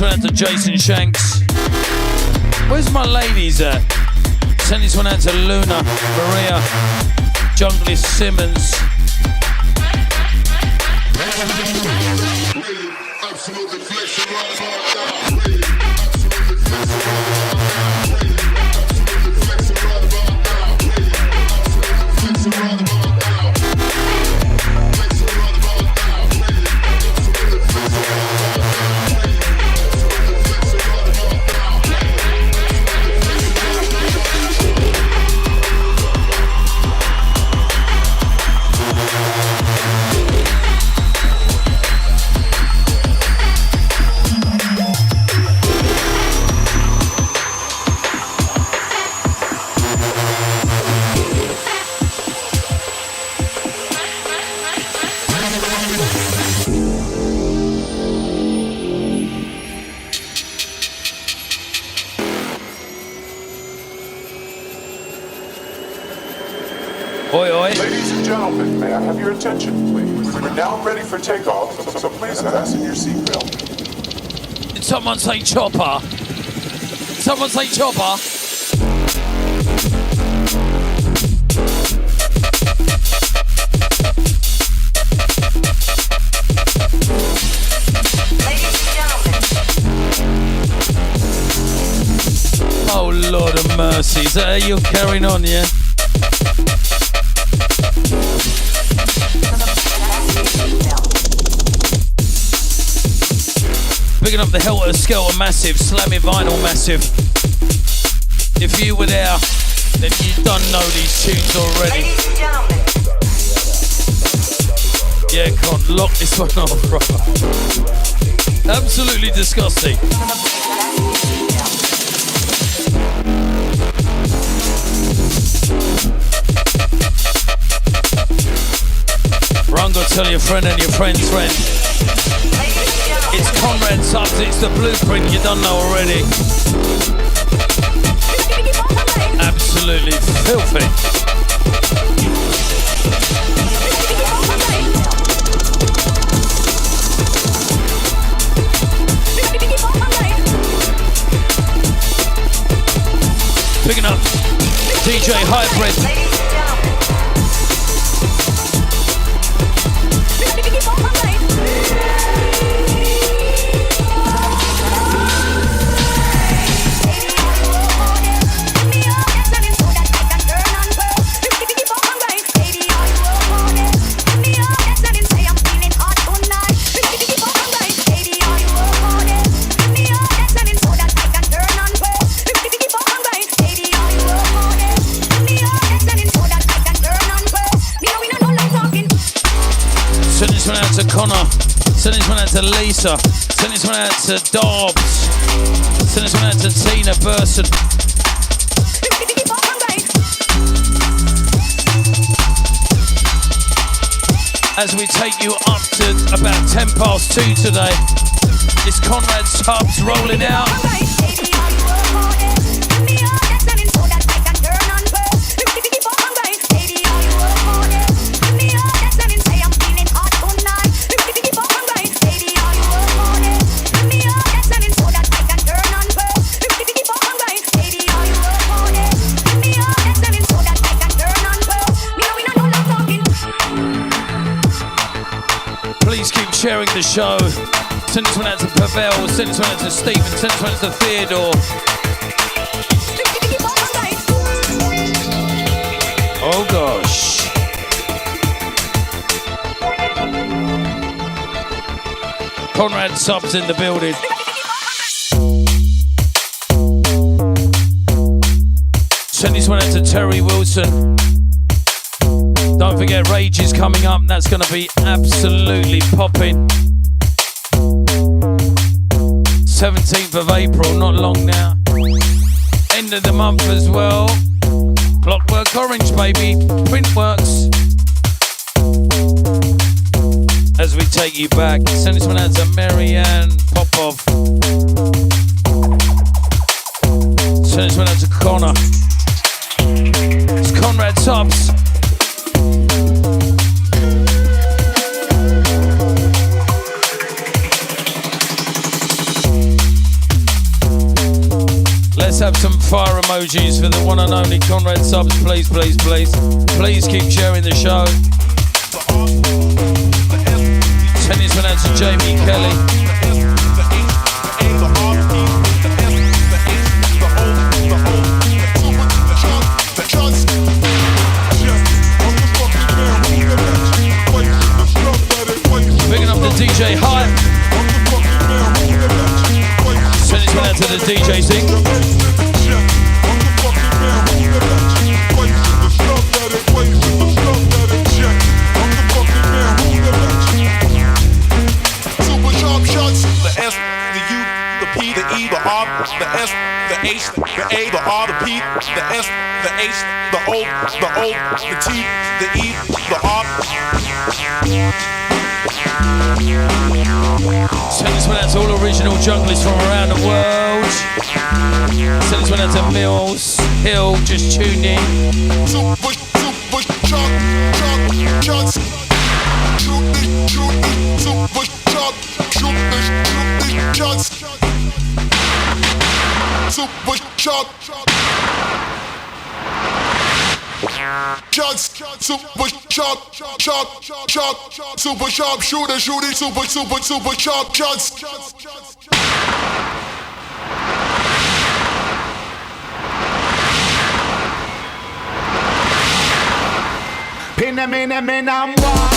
one out to Jason Shanks. Where's my ladies at? Send this one out to Luna, Maria, Junglist Simmons. Oi, oi. Ladies and gentlemen, may I have your attention, please? We're now ready for takeoff, so please fasten your seatbelt. Did someone say chopper? Someone say chopper? Ladies and gentlemen. Oh, Lord of mercy. Is that how you're carrying on, yeah? Picking up the Helter Skelter Massive, Slamming Vinyl Massive. If you were there, then you don't know these tunes already. Ladies and gentlemen. Yeah, can't lock this one off, brother. Absolutely disgusting. Run, go tell your friend and your friend's friend. It's Conrad Subs, it's the blueprint you don't know already. Absolutely filthy. Picking up DJ Hybrid. To Connor, send this one out to Lisa, send this one out to Dobbs, send this one out to Tina Burson. As we take you up to about 2:10 today, it's Conrad Subs rolling out. Sharing the show. Send this one out to Pavel, send this one out to Stephen, send this one out to Theodore. Oh gosh. Conrad Subs in the building. Send this one out to Terry Wilson. Don't forget Rage is coming up, that's going to be absolutely popping. 17th of April, not long now. End of the month as well. Clockwork Orange, baby. Printworks. As we take you back, send this one out to Marianne Popov. Send this one out to Connor. It's Conrad Subs. some fire emojis for the one and only Conrad Subs, please, please, please. Please keep sharing the show. Send this one out to Jamie Kelly. Picking up the DJ Hype. Send this one out to the DJ Zing. Super sharp shots. The S, the U, the P, the E, the R, the S, the H, the A, the R, the P, the S, the H, the O, the T, the E, the R. Send this one out to all original junglers from around the world. Send this one out to Mills Hill, just tuned in. Super sharp shots. Shoot me, super sharp. Shoot me, shots. Super sharp. Shots, super sharp, super sharp, shooting, super sharp shots. Pin them in and one.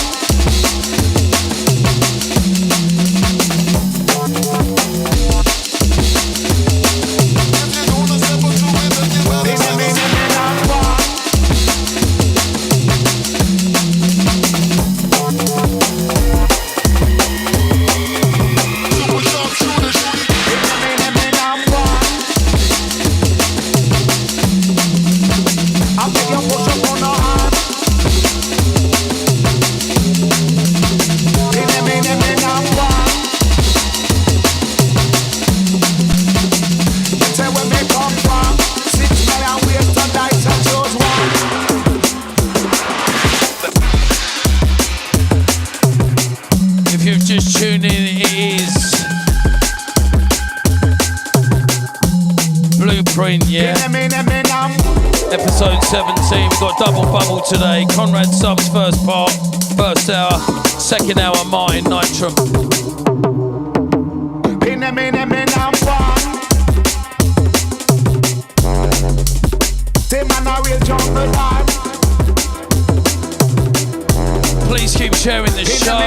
Yeah. Episode 17, we've got double bubble today. Conrad Subs first part, first hour, second hour Martyn Nytram. Please keep sharing the show.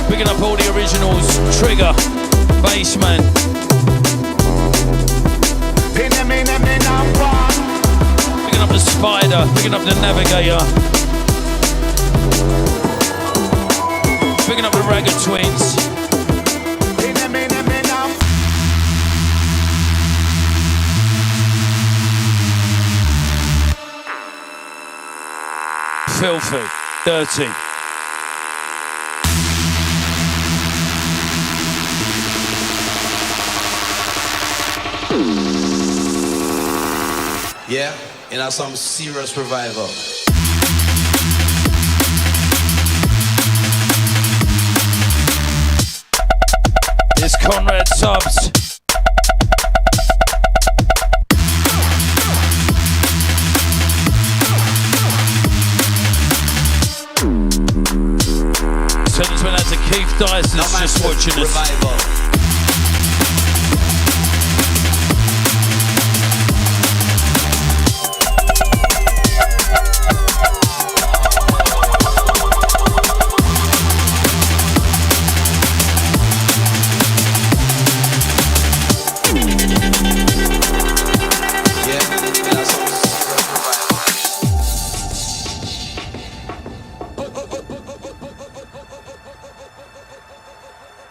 Picking up all the originals, Trigger, Bassman. Picking up the Spider, picking up the Navigator. Picking up the Ragged Twins. Filthy, dirty. Yeah, and that's some serious revival. It's Conrad Subs. Send this one out to Keith Dice that's just watching us. Revival.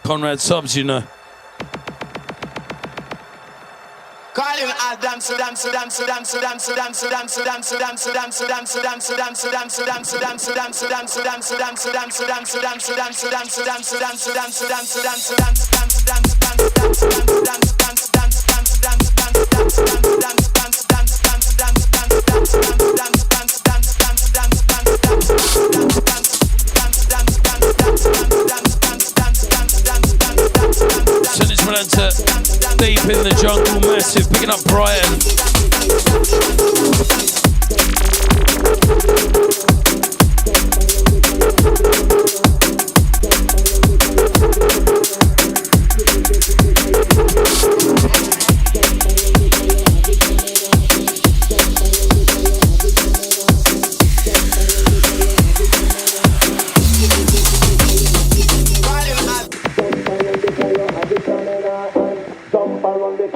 Conrad Subs, you know. Dance out to Deep in the Jungle, massive, picking up Brighton.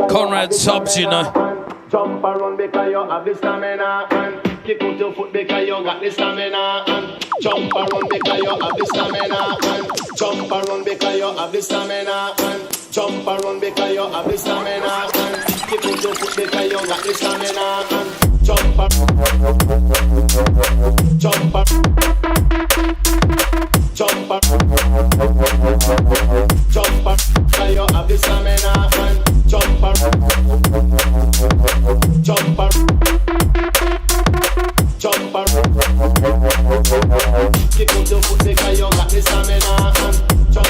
Conrad subs, you know. Jump around because you have the stamina and kick out your foot because you got the stamina and jump around because you have the stamina and jump around because you have the stamina and jump around because you have the stamina and kick out your foot because you got the stamina and jump around, jump around, jump around, jump around because you have the stamina and jump around, jump around, jump around. Kick out your foot because you got the stamina and jump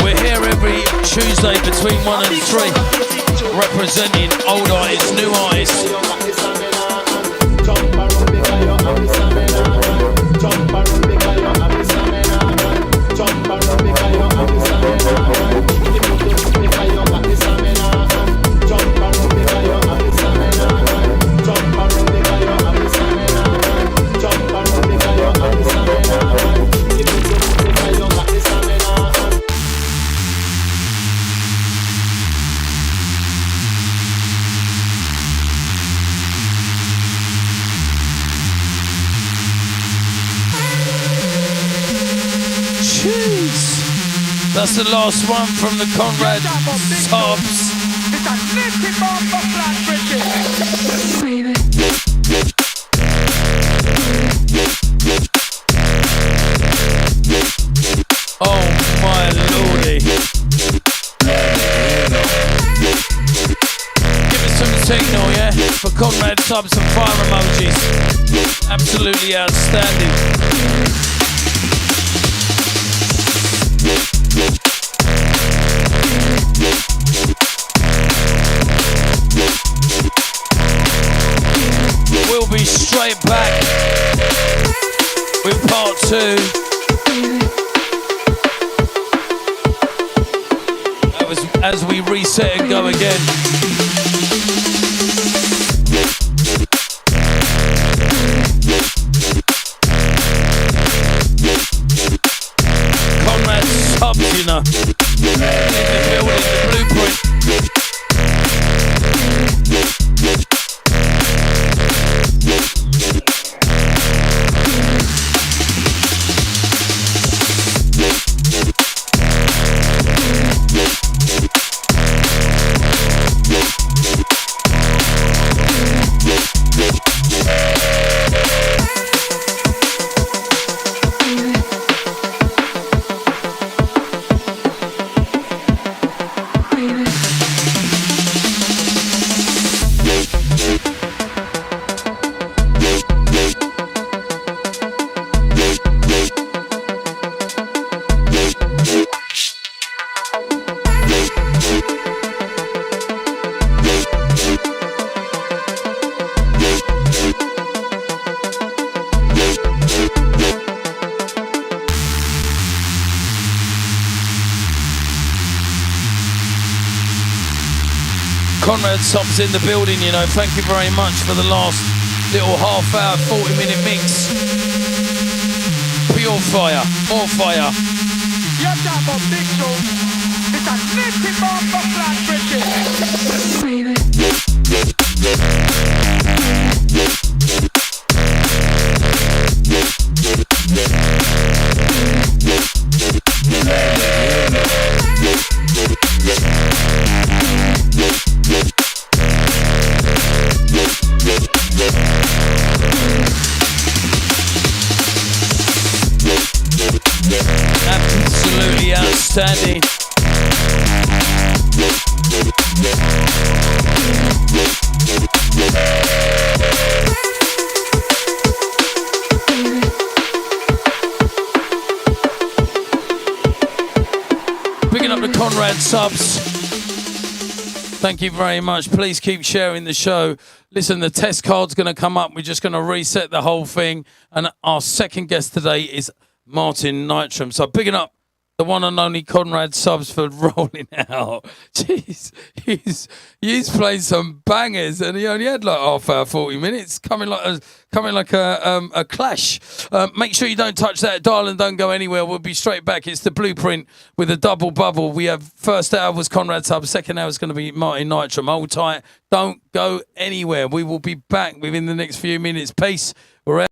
We're here every Tuesday between 1 and 3, representing old artists, new artists. That's the last one from the Conrad subs. Oh my lordy. Give us some signal, yeah? For Conrad subs and fire emojis. Absolutely outstanding. We'll be straight back with part 2. As we reset and go again. Conrad subs, you know. In the building, the blueprint. Conrad subs in the building, you know. Thank you very much for the last little half hour, 40-minute mix. Pure fire, more fire. You're talking about big show. It's a little bomb for flat Absolutely outstanding. subs. Thank you very much. Please keep sharing the show. Listen, the test card's going to come up. We're just going to reset the whole thing. And our second guest today is Martyn Nytram. So picking up the one and only Conrad subs for rolling out. Jeez, he's played some bangers, and he only had like half hour, 40 minutes, coming like a clash. Make sure you don't touch that dial and don't go anywhere. We'll be straight back. It's the blueprint with a double bubble. We have first hour was Conrad subs, second hour is going to be Martyn Nytram. Hold tight, don't go anywhere. We will be back within the next few minutes. Peace. We're out.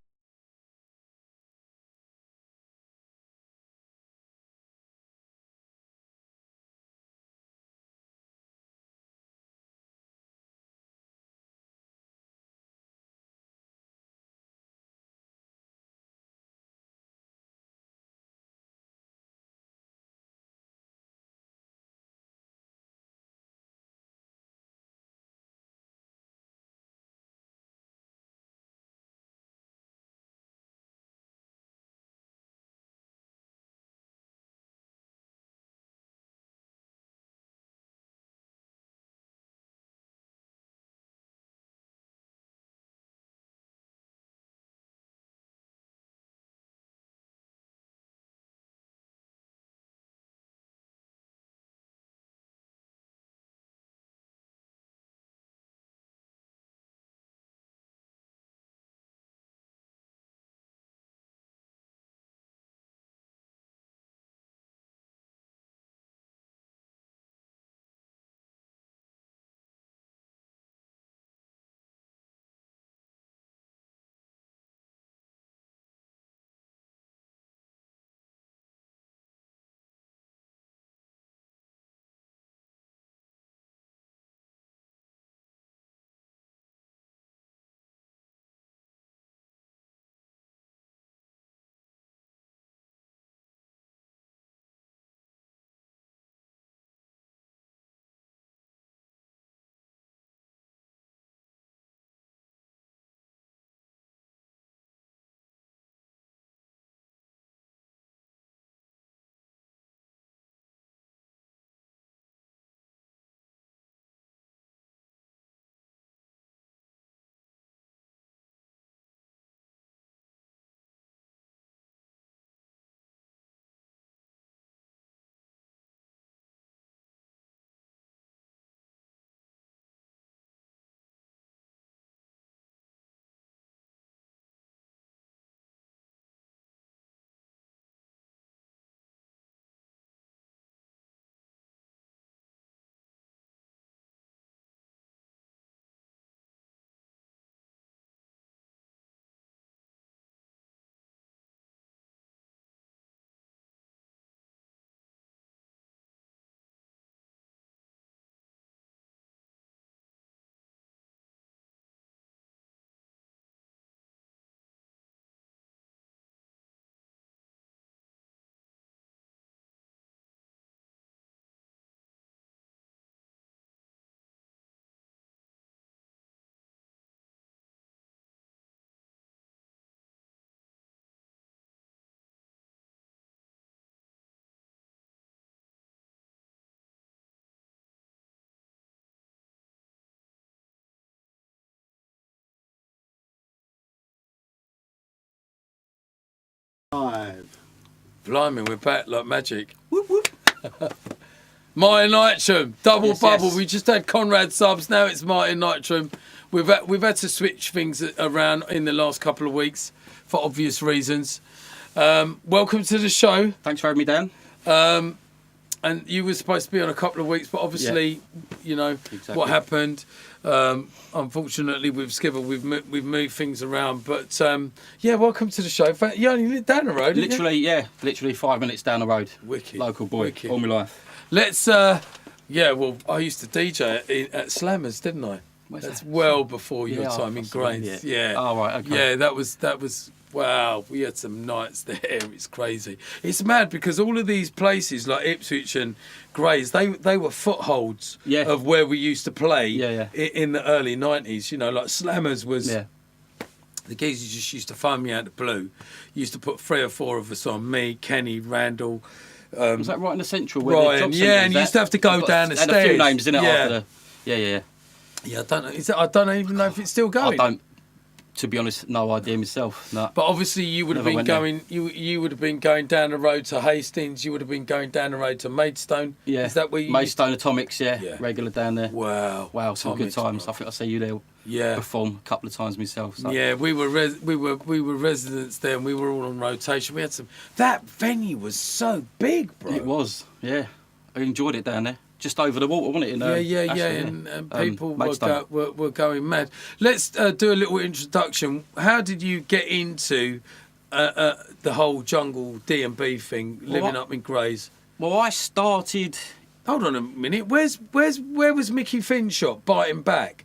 Blimey, we're back like magic. Whoop, whoop. Martyn Nytram, double bubble. Yes. We just had Conrad subs. Now it's Martyn Nytram. We've had to switch things around in the last couple of weeks for obvious reasons. Welcome to the show. Thanks for having me, Dan. And you were supposed to be on a couple of weeks, but obviously, you know, what happened. Unfortunately, with Skiver, we've moved things around. But yeah, welcome to the show. You only live down the road, Literally 5 minutes down the road. Wicked. Local boy, Wicked. all my life. Let's, well, I used to DJ at Slammers, didn't I? That's well before your time in Grains. Yeah. Oh, right, okay. Yeah, that was. Wow, we had some nights there. It's crazy. It's mad because all of these places like Ipswich and Grays, they were footholds of where we used to play in the early 90s. You know, like Slammers was... The geezers just used to phone me out the blue. Used to put 3 or 4 of us on, me, Kenny, Randall, Was that right in the central? Where the Ryan, job centre yeah, is? and you used to have to go down the and a few stairs. names in it Yeah. after the. Yeah. Yeah, I don't know. I don't even know if it's still going. I don't. To be honest, no idea myself. No. But obviously, you would have Never been went there. going. You would have been going down the road to Hastings. You would have been going down the road to Maidstone. Yeah. Is that where you? Maidstone Atomics, yeah. Yeah. Regular down there. Wow. Some good Atomics, times. bro. I think I see you there Yeah. perform a couple of times myself. So. Yeah, we were residents there, and we were all on rotation. We had some. That venue was so big, bro. It was, yeah. I enjoyed it down there. Just over the water, wasn't it? In, Yeah, Ashton, and people Maidstone. were going mad. Let's do a little introduction. How did you get into the whole jungle D&B thing, living up in Grays? Well, I started. Hold on a minute. Where was Mickey Finn's shop biting back?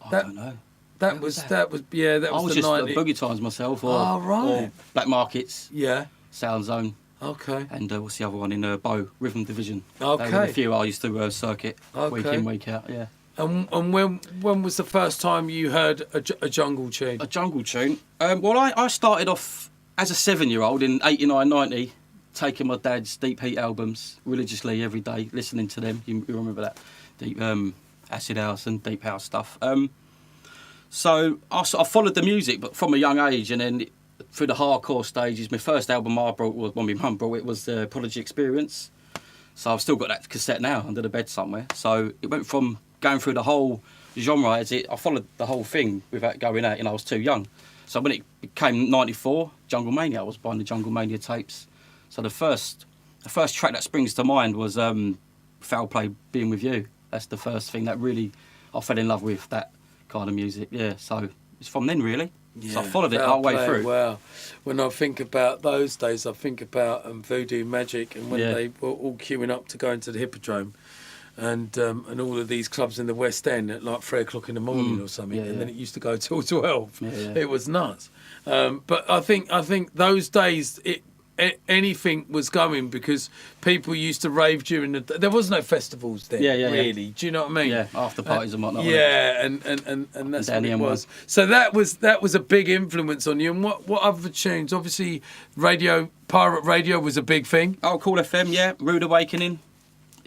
I don't know. That was I was was the just 90s. Boogie Times myself, or, Oh, right. or Black Markets, Yeah. Sound Zone, Okay. and what's the other one in Bow Rhythm Division. They Okay. were the few I used to circuit week Okay. in, week out. Yeah. And when was the first time you heard a jungle tune? A jungle tune. Well, I started off as a 7-year-old in 89, 90, taking my dad's Deep Heat albums religiously every day, listening to them. You remember that? Deep Acid House and Deep House stuff. So I followed the music, but from a young age, and then through the hardcore stages. My first album I brought was my mum brought. It was the Prodigy Experience. So I've still got that cassette now under the bed somewhere. So it went from going through the whole genre I followed the whole thing without going out. I was too young. So when it became 94, Jungle Mania, I was buying the Jungle Mania tapes. So the first track that springs to mind was Foul Play, Being With You. That's the first thing that really I fell in love with, that kind of music. Yeah, so it's from then really. Yeah, so I followed it Foul all the way Play, through. Wow. When I think about those days, I think about Voodoo Magic and when they were all queuing up to go into the Hippodrome. And all of these clubs in the West End at like 3 o'clock in the morning or something, and then it used to go till 12. It was nuts. But I think those days anything was going because people used to rave during the. There was no festivals then, really. Do you know what I mean? Yeah, after parties and whatnot. Yeah, and that's what it was. So that was a big influence on you. And what other tunes? Obviously, pirate radio was a big thing. Oh, Cool FM, yeah. Rude Awakening.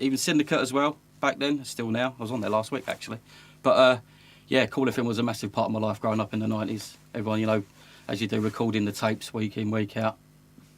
Even Syndicate as well, back then, still now. I was on there last week, actually. But, yeah, Cool FM was a massive part of my life growing up in the 90s. Everyone, as you do, recording the tapes week in, week out.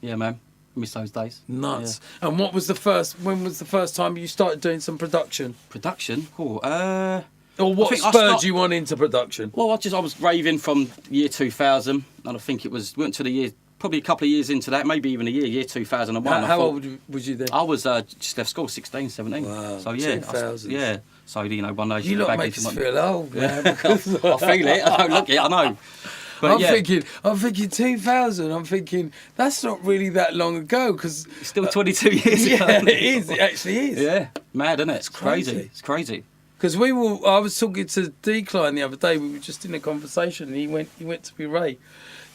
Yeah, man, miss those days. Nuts. Yeah. And when was the first time you started doing some production? Production? Cool. Or what spurred you on into production? Well, I was raving from year 2000, and I think went to the year, probably a couple of years into that, maybe even year 2001. How old was you then? I was just left school, 16, 17. Wow, so yeah, 2000. Yeah. So one day you lot make us feel old, man. I feel it. I don't look it. I know. But I'm thinking 2000. I'm thinking that's not really that long ago because it's still 22 years ago. Yeah, it is. It actually is. Yeah, mad, isn't it? It's crazy. It's crazy. Because I was talking to Decline the other day. We were just in a conversation, and he went to me, Ray,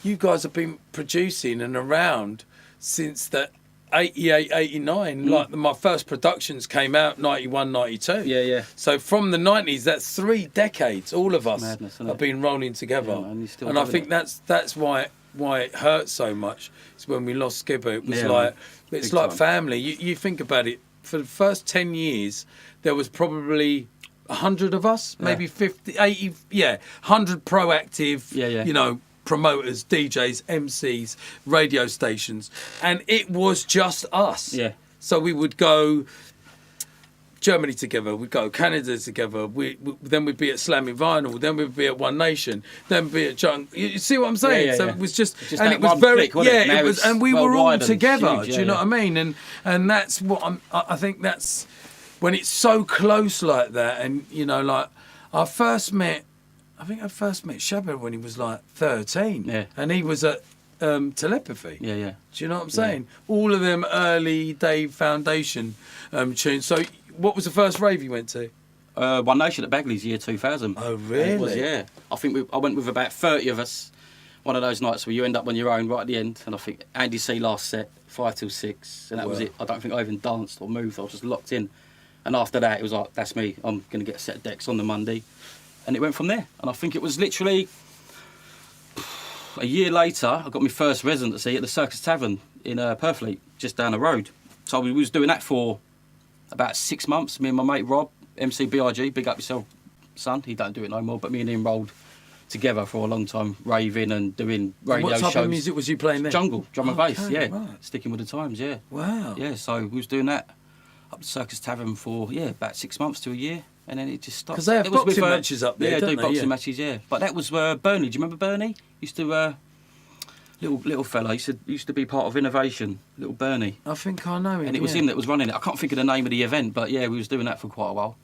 you guys have been producing and around since the 88, 89. Like my first productions came out 91, 92. Yeah. So from the 90s, that's 3 decades. All of us have been rolling together. Yeah, man, and I think that's why it hurt so much. It's when we lost Skibber. It was it's like family. You think about it. For the first 10 years, there was probably 100 of us, maybe 50, 80, 100 proactive, promoters, DJs, MCs, radio stations, and it was just us. Yeah. So we would go Germany together, we'd go Canada together, then we'd be at Slamming Vinyl, then we'd be at One Nation, then be at Junk. You see what I'm saying? Yeah, so it was just and it was very, click, wasn't it? it was, and we were all together. Huge, do you know what I mean? And that's what I think that's when it's so close like that, and I first met Shabba when he was like 13, and he was at Telepathy. Yeah. Do you know what I'm saying? All of them early Dave Foundation tunes. So, what was the first rave you went to? One Nation at Bagley's, year 2000. Oh, really? It was, yeah. I think I went with about 30 of us. One of those nights where you end up on your own right at the end, and I think Andy C last set 5 till 6, and that was it. I don't think I even danced or moved. I was just locked in, and after that, it was like, that's me. I'm going to get a set of decks on the Monday. And it went from there. And I think it was literally a year later, I got my first residency at the Circus Tavern in Purfleet, just down the road. So we was doing that for about 6 months. Me and my mate Rob, MCBIG, big up yourself, son. He don't do it no more, but me and him rolled together for a long time, raving and doing radio shows. What type of music was you playing then? Jungle, drum and bass, Okay, yeah. right. Sticking with the times, yeah. Wow. Yeah, so we was doing that up the Circus Tavern for, about 6 months to a year, and then it just stopped. Because they have It was boxing with, matches up there, yeah, don't do they? boxing Yeah. matches, yeah. But that was Bernie. Do you remember Bernie? Used to little fella. Used to be part of Innovation. Little Bernie. I think I know him. And it was him that was running it. I can't think of the name of the event, but yeah, we was doing that for quite a while.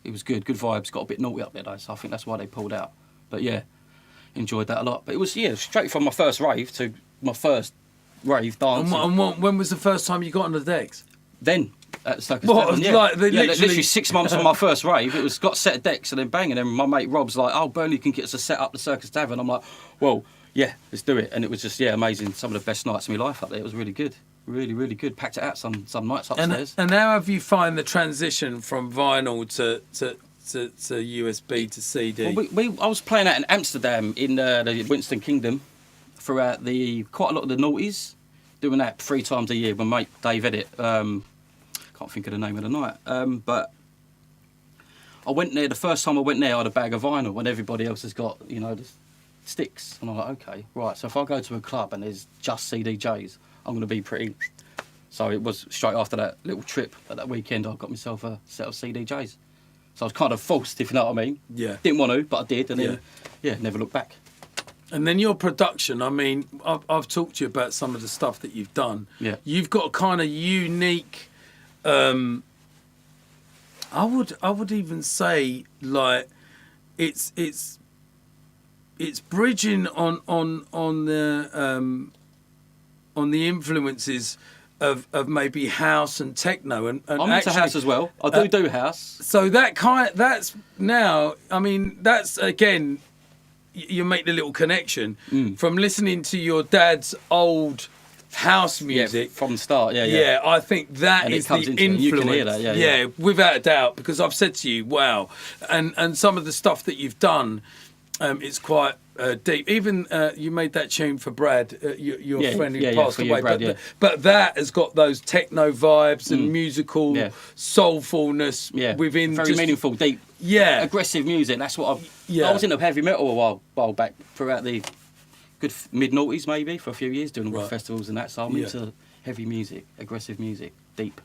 It was good vibes. Got a bit naughty up there though, so I think that's why they pulled out. But yeah, enjoyed that a lot. But it was straight from my first rave to my first rave dance. And when was the first time you got on the decks? Then at the Circus What, Tavern, yeah. like, they yeah, literally- literally 6 months from my first rave. It was got a set of decks and then bang, and then my mate Rob's like, "Oh, Burnley can get us a set up the Circus Tavern." I'm like, "Well, yeah, let's do it." And it was just amazing. Some of the best nights of my life up there. It was really good, really, really good. Packed it out some nights upstairs. And how have you find the transition from vinyl to USB to CD? Well, I was playing out in Amsterdam in the Winston Kingdom throughout quite a lot of the noughties, doing that 3 times a year with my mate Dave Edit. Can't think of the name of the night, but I went there. The first time I went there, I had a bag of vinyl, and everybody else has got the sticks, and I'm like, okay, right. So if I go to a club and there's just CDJs, I'm going to be pretty. So it was straight after that little trip at that weekend, I got myself a set of CDJs. So I was kind of forced, if you know what I mean. Yeah. Didn't want to, but I did, and then never looked back. And then your production, I mean, I've talked to you about some of the stuff that you've done. Yeah. You've got a kind of unique, I would even say, like, it's bridging on the influences of maybe house and techno and I'm into actually, house as well. I do house. So that's now. I mean, that's again. You make the little connection from listening to your dad's old house music from the start. Yeah, I think that and is it comes the into influence. it. You can hear that, yeah, without a doubt. Because I've said to you, wow, and some of the stuff that you've done, it's quite deep. Even you made that tune for Brad, your friend who passed away. Brad, but that has got those techno vibes and musical soulfulness within. Very just, meaningful, deep, aggressive music. That's what I was into heavy metal a while back throughout the good mid-noughties maybe for a few years doing all the festivals and that. So I'm into heavy music, aggressive music, deep.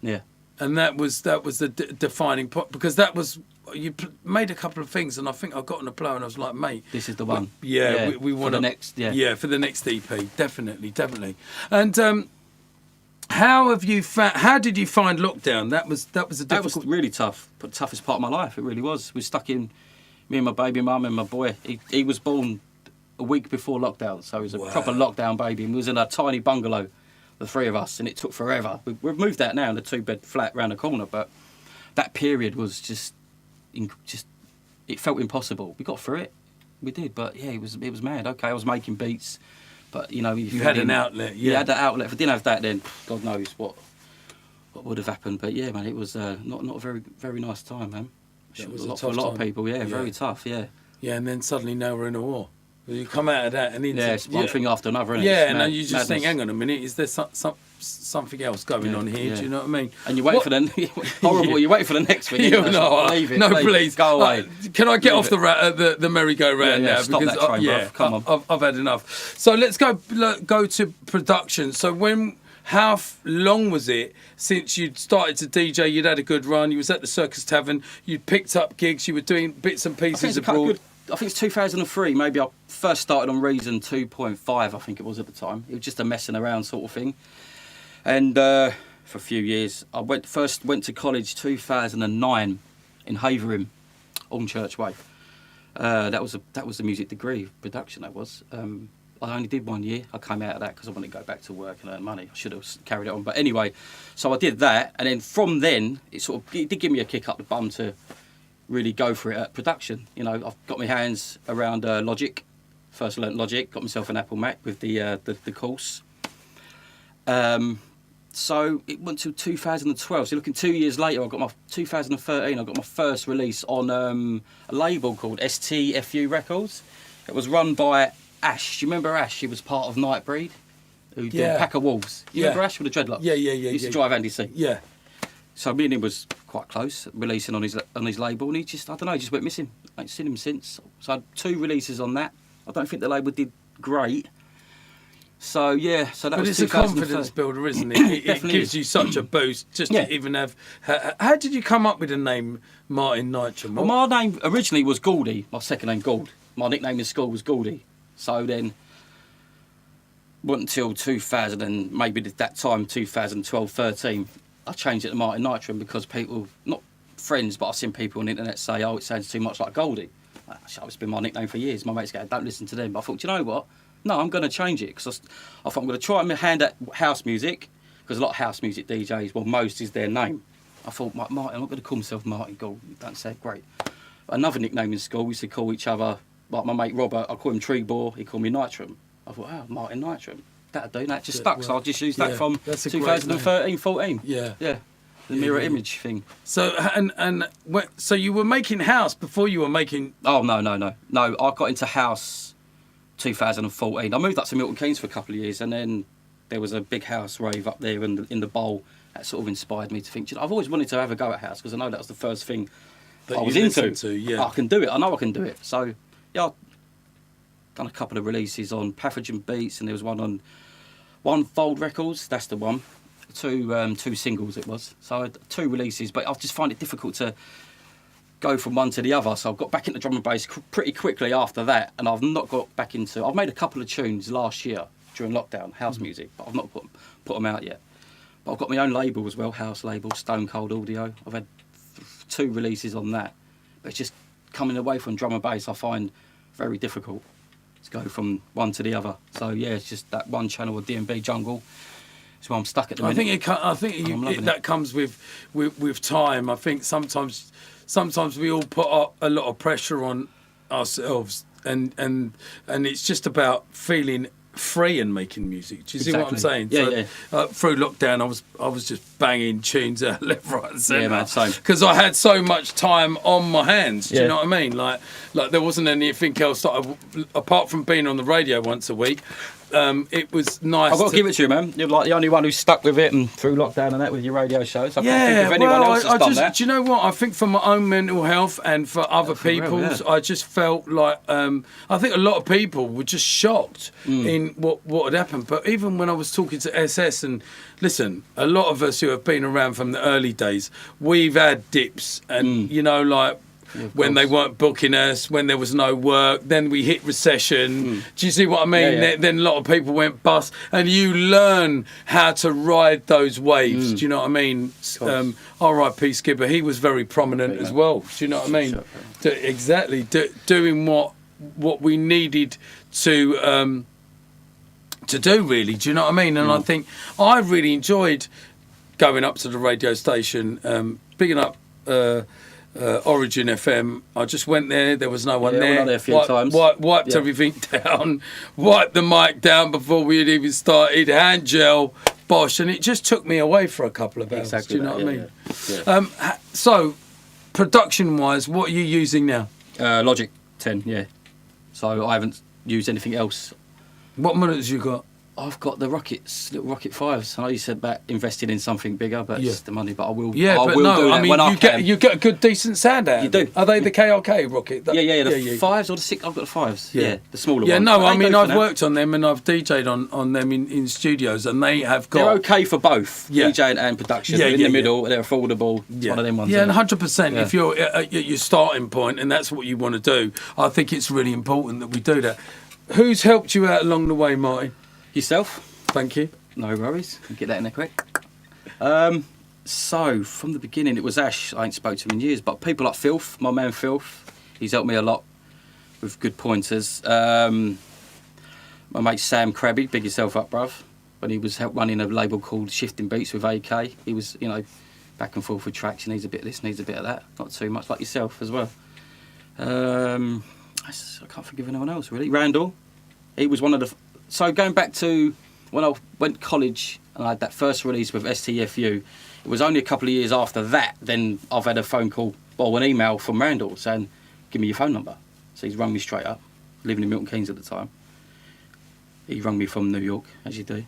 Yeah. And that was the defining point, because that was you made a couple of things, and I think I got on a blow, and I was like, mate, this is the one. We want the next. For the next EP, definitely. And how did you find lockdown? That was a difficult. That was really tough, but toughest part of my life. It really was. We were stuck in, me and my baby mum and my boy. He was born a week before lockdown, so he was a proper lockdown baby, and we was in a tiny bungalow, the 3 of us, and it took forever. We've moved out now in a 2-bed flat round the corner, but that period was just it felt impossible. We got through it, we did, but yeah, it was mad. Okay, I was making beats, but you had an outlet. You had that outlet. If I didn't have that, then God knows what would have happened. But yeah, man, it was not a very very nice time, man. It was for a lot of people. Yeah, very tough. Yeah. Yeah, and then suddenly now we're in a war. You come out of that and into it's one thing after another, isn't it? Yeah, and then you just think, hang on a minute, is there something else going on here? Do you know what I mean? And you wait for the horrible. You wait for the next thing. Leave it. No, please go away. Can I get off the merry-go-round now? Stop because that train, bruv. Come on. I've had enough. So let's go to production. So how long was it since you'd started to DJ? You'd had a good run. You was at the Circus Tavern. You'd picked up gigs. You were doing bits and pieces abroad. I think it's 2003. Maybe I first started on Reason 2.5. I think it was at the time. It was just a messing around sort of thing. And for a few years, I went to college 2009 in Havering, on Church Way. That was a music degree, production. That was. I only did 1 year. I came out of that because I wanted to go back to work and earn money. I should have carried it on. But anyway, so I did that, and then from then it did give me a kick up the bum to really go for it at production. You know, I've got my hands around Logic. First learnt Logic, got myself an Apple Mac with the course. So it went to 2012. So looking 2 years later, 2013, I got my first release on a label called STFU Records. It was run by Ash. Do you remember Ash? He was part of Nightbreed. who did Yeah. Pack of Wolves. You Yeah. remember Ash with the dreadlocks? Yeah. He used to drive Andy C. Yeah. So me and him was quite close, releasing on his label, and he just, I don't know, he just went missing. I ain't seen him since. So I had 2 releases on that. I don't think the label did great. So yeah, so that But was it's a 2003. confidence builder, isn't it? It Definitely gives is. you such a boost just to even have. How did you come up with the name Martyn Nytram? Well, my name originally was Gouldy. My second name Gould. My nickname in school was Gouldy. So then, wasn't until 2000 and maybe that time 2012, 13, I changed it to Martyn Nytram because people, not friends, but I've seen people on the internet say, "Oh, it sounds too much like Goldie." It's been my nickname for years. My mates go, "Don't listen to them." But I thought, you know what? No, I'm going to change it because I thought I'm going to try my hand at house music because a lot of house music DJs, well, most is their name. I thought, Martin, I'm not going to call myself Martin Gould. Don't say it great. Another nickname in school, we used to call each other, like my mate Robert, I call him Treebore, he called me Nitram. I thought, oh, Martyn Nytram. That'd do. That just stuck, so I'll just use that from that's a 2013, 14. Yeah. Yeah. The mirror image thing. So so you were making house before you were making. Oh no! I got into house 2014. I moved up to Milton Keynes for a couple of years, and then there was a big house rave up there in the bowl that sort of inspired me to think. You know, I've always wanted to have a go at house because I know that was the first thing That I was you into. listened to, yeah. I can do it. I know I can do it. So yeah, I've done a couple of releases on Pathogen Beats, and there was one on One Fold Records. That's the one. Two singles it was. So I had 2 releases, but I just find it difficult to go from one to the other. So I've got back into drum and bass pretty quickly after that, and I've not got back into. I've made a couple of tunes last year during lockdown, house music, but I've not put them out yet. But I've got my own label as well, house label, Stone Cold Audio. I've had 2 releases on that, but it's just coming away from drum and bass. I find very difficult to go from one to the other. So yeah, it's just that one channel of D&B Jungle. So I'm stuck at the minute. That comes with time. I think sometimes we all put a lot of pressure on ourselves, and it's just about feeling free and making music. Do you see what I'm saying? Yeah, through lockdown, I was just banging tunes out left, right, and centre. Yeah, man, same. Because I had so much time on my hands. Do you know what I mean? Like there wasn't anything else that apart from being on the radio once a week. It was nice. I've got to give it to you, man. You're like the only one who's stuck with it and through lockdown and that with your radio shows. I can't think of anyone else that's done that. Do you know what? I think for my own mental health and for other people's, I just felt like I think a lot of people were just shocked in what had happened. But even when I was talking to SS, and listen, a lot of us who have been around from the early days, we've had dips, and you know, like. When they weren't booking us, when there was no work, then we hit recession. Do you see what I mean? Yeah. Then a lot of people went bust, and you learn how to ride those waves. Do you know what I mean? R.I.P. Skipper, he was very prominent as well. Do you know what I mean? Exactly, doing what we needed to do, really. Do you know what I mean? And I think I really enjoyed going up to the radio station, picking up. Origin FM. I just went there. There was no one there. I went there a few times. Wiped everything down. Wiped the mic down before we had even started. Hand gel, bosh, and it just took me away for a couple of hours. Exactly. Do you know what I mean? Yeah. So, production-wise, what are you using now? Logic 10. Yeah. So I haven't used anything else. What minutes you got? I've got the Rockets, little Rocket 5s. I know you said about investing in something bigger, but it's the money. But I will. Yeah, I but will no, do that I mean, when you get a good, decent sound out. You of it. do. Are they the KRK Rocket? The 5s or the 6. I've got the 5s. Yeah, the smaller ones. Yeah, no, I mean, I've worked on them and I've DJ'd on them in studios, and they have got. They're okay for both Yeah. DJing and production. Yeah, They're in yeah, the middle. They're affordable. It's one of them ones. Yeah, and isn't it? 100%. If you're at your starting point and that's what you want to do, I think it's really important that we do that. Who's helped you out along the way, Martyn? Yourself. Thank you. No worries. Get that in there quick. So, from the beginning, it was Ash. I ain't spoke to him in years, but people like Filth, my man Filth, he's helped me a lot with good pointers. My mate Sam Crabby, big yourself up, bruv. When he was running a label called Shifting Beats with AK, he was, back and forth with tracks. He needs a bit of this, needs a bit of that. Not too much, like yourself as well. I can't think of anyone else, really. Randall, he was one of the... So, going back to... When I went to college and I had that first release with STFU, it was only a couple of years after that, then I've had a phone call, or an email from Randall saying, give me your phone number. So he's rung me straight up, living in Milton Keynes at the time. He rung me from New York, as you do.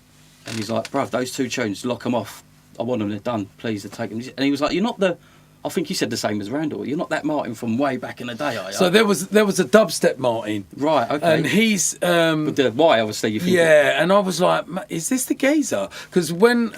And he's like, bruv, those 2 tunes, lock them off. I want them, they're done. Please, to take them. And he was like, you're not the... I think he said the same as Randall. You're not that Martyn from way back in the day, are you? So there was a dubstep Martyn. Right, okay. And he's... With the Y, obviously, you think... Yeah, and I was like, is this the geezer? Because when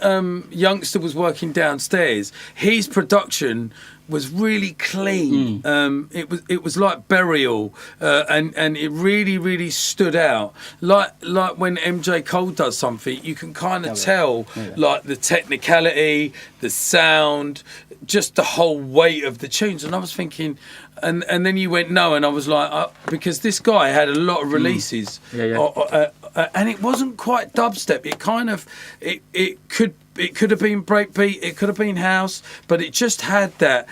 Youngster was working downstairs, his production was really clean. It was like Burial, and it really stood out. Like when MJ Cole does something, you can kind of tell like the technicality, the sound, just the whole weight of the tunes. And I was thinking, and then you went no, and I was like, because this guy had a lot of releases, and it wasn't quite dubstep. It kind of it could have been breakbeat, it could have been house, but it just had that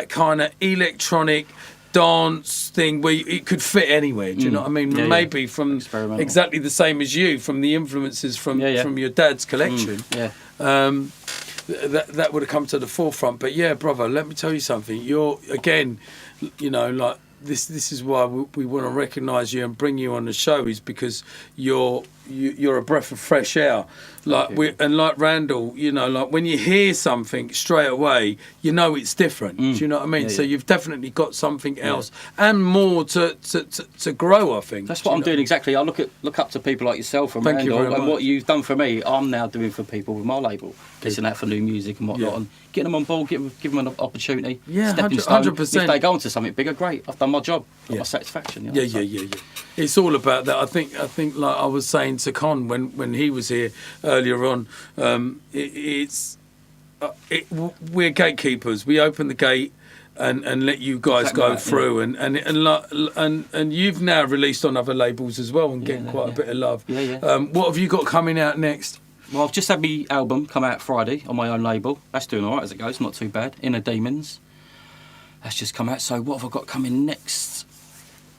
kind of electronic dance thing where it could fit anywhere. Do you know what I mean? Maybe from exactly the same as you, from the influences from your dad's collection. That would have come to the forefront. But yeah, brother, let me tell you something. You're again, you know, like this is why we want to recognise you and bring you on the show, is because you're a breath of fresh air. Like like Randall, you know, like when you hear something straight away, you know it's different. Do you know what I mean? So you've definitely got something else and more to grow, I think. That's what I'm doing exactly. I look up to people like yourself and Randall, and what you've done for me, I'm now doing for people with my label, listening out for new music and whatnot, and getting them on board, give them an opportunity. Yeah, 100%. If they go into something bigger, great. I've done my job. Got my satisfaction. You know, yeah. It's all about that. I think like I was saying to Con when he was here earlier on, we're gatekeepers. We open the gate and let you guys go through, and you've now released on other labels as well and getting quite a bit of love. What have you got coming out next? Well, I've just had my album come out Friday on my own label. That's doing all right as it goes, not too bad. Inner Demons. That's just come out. So what have I got coming next?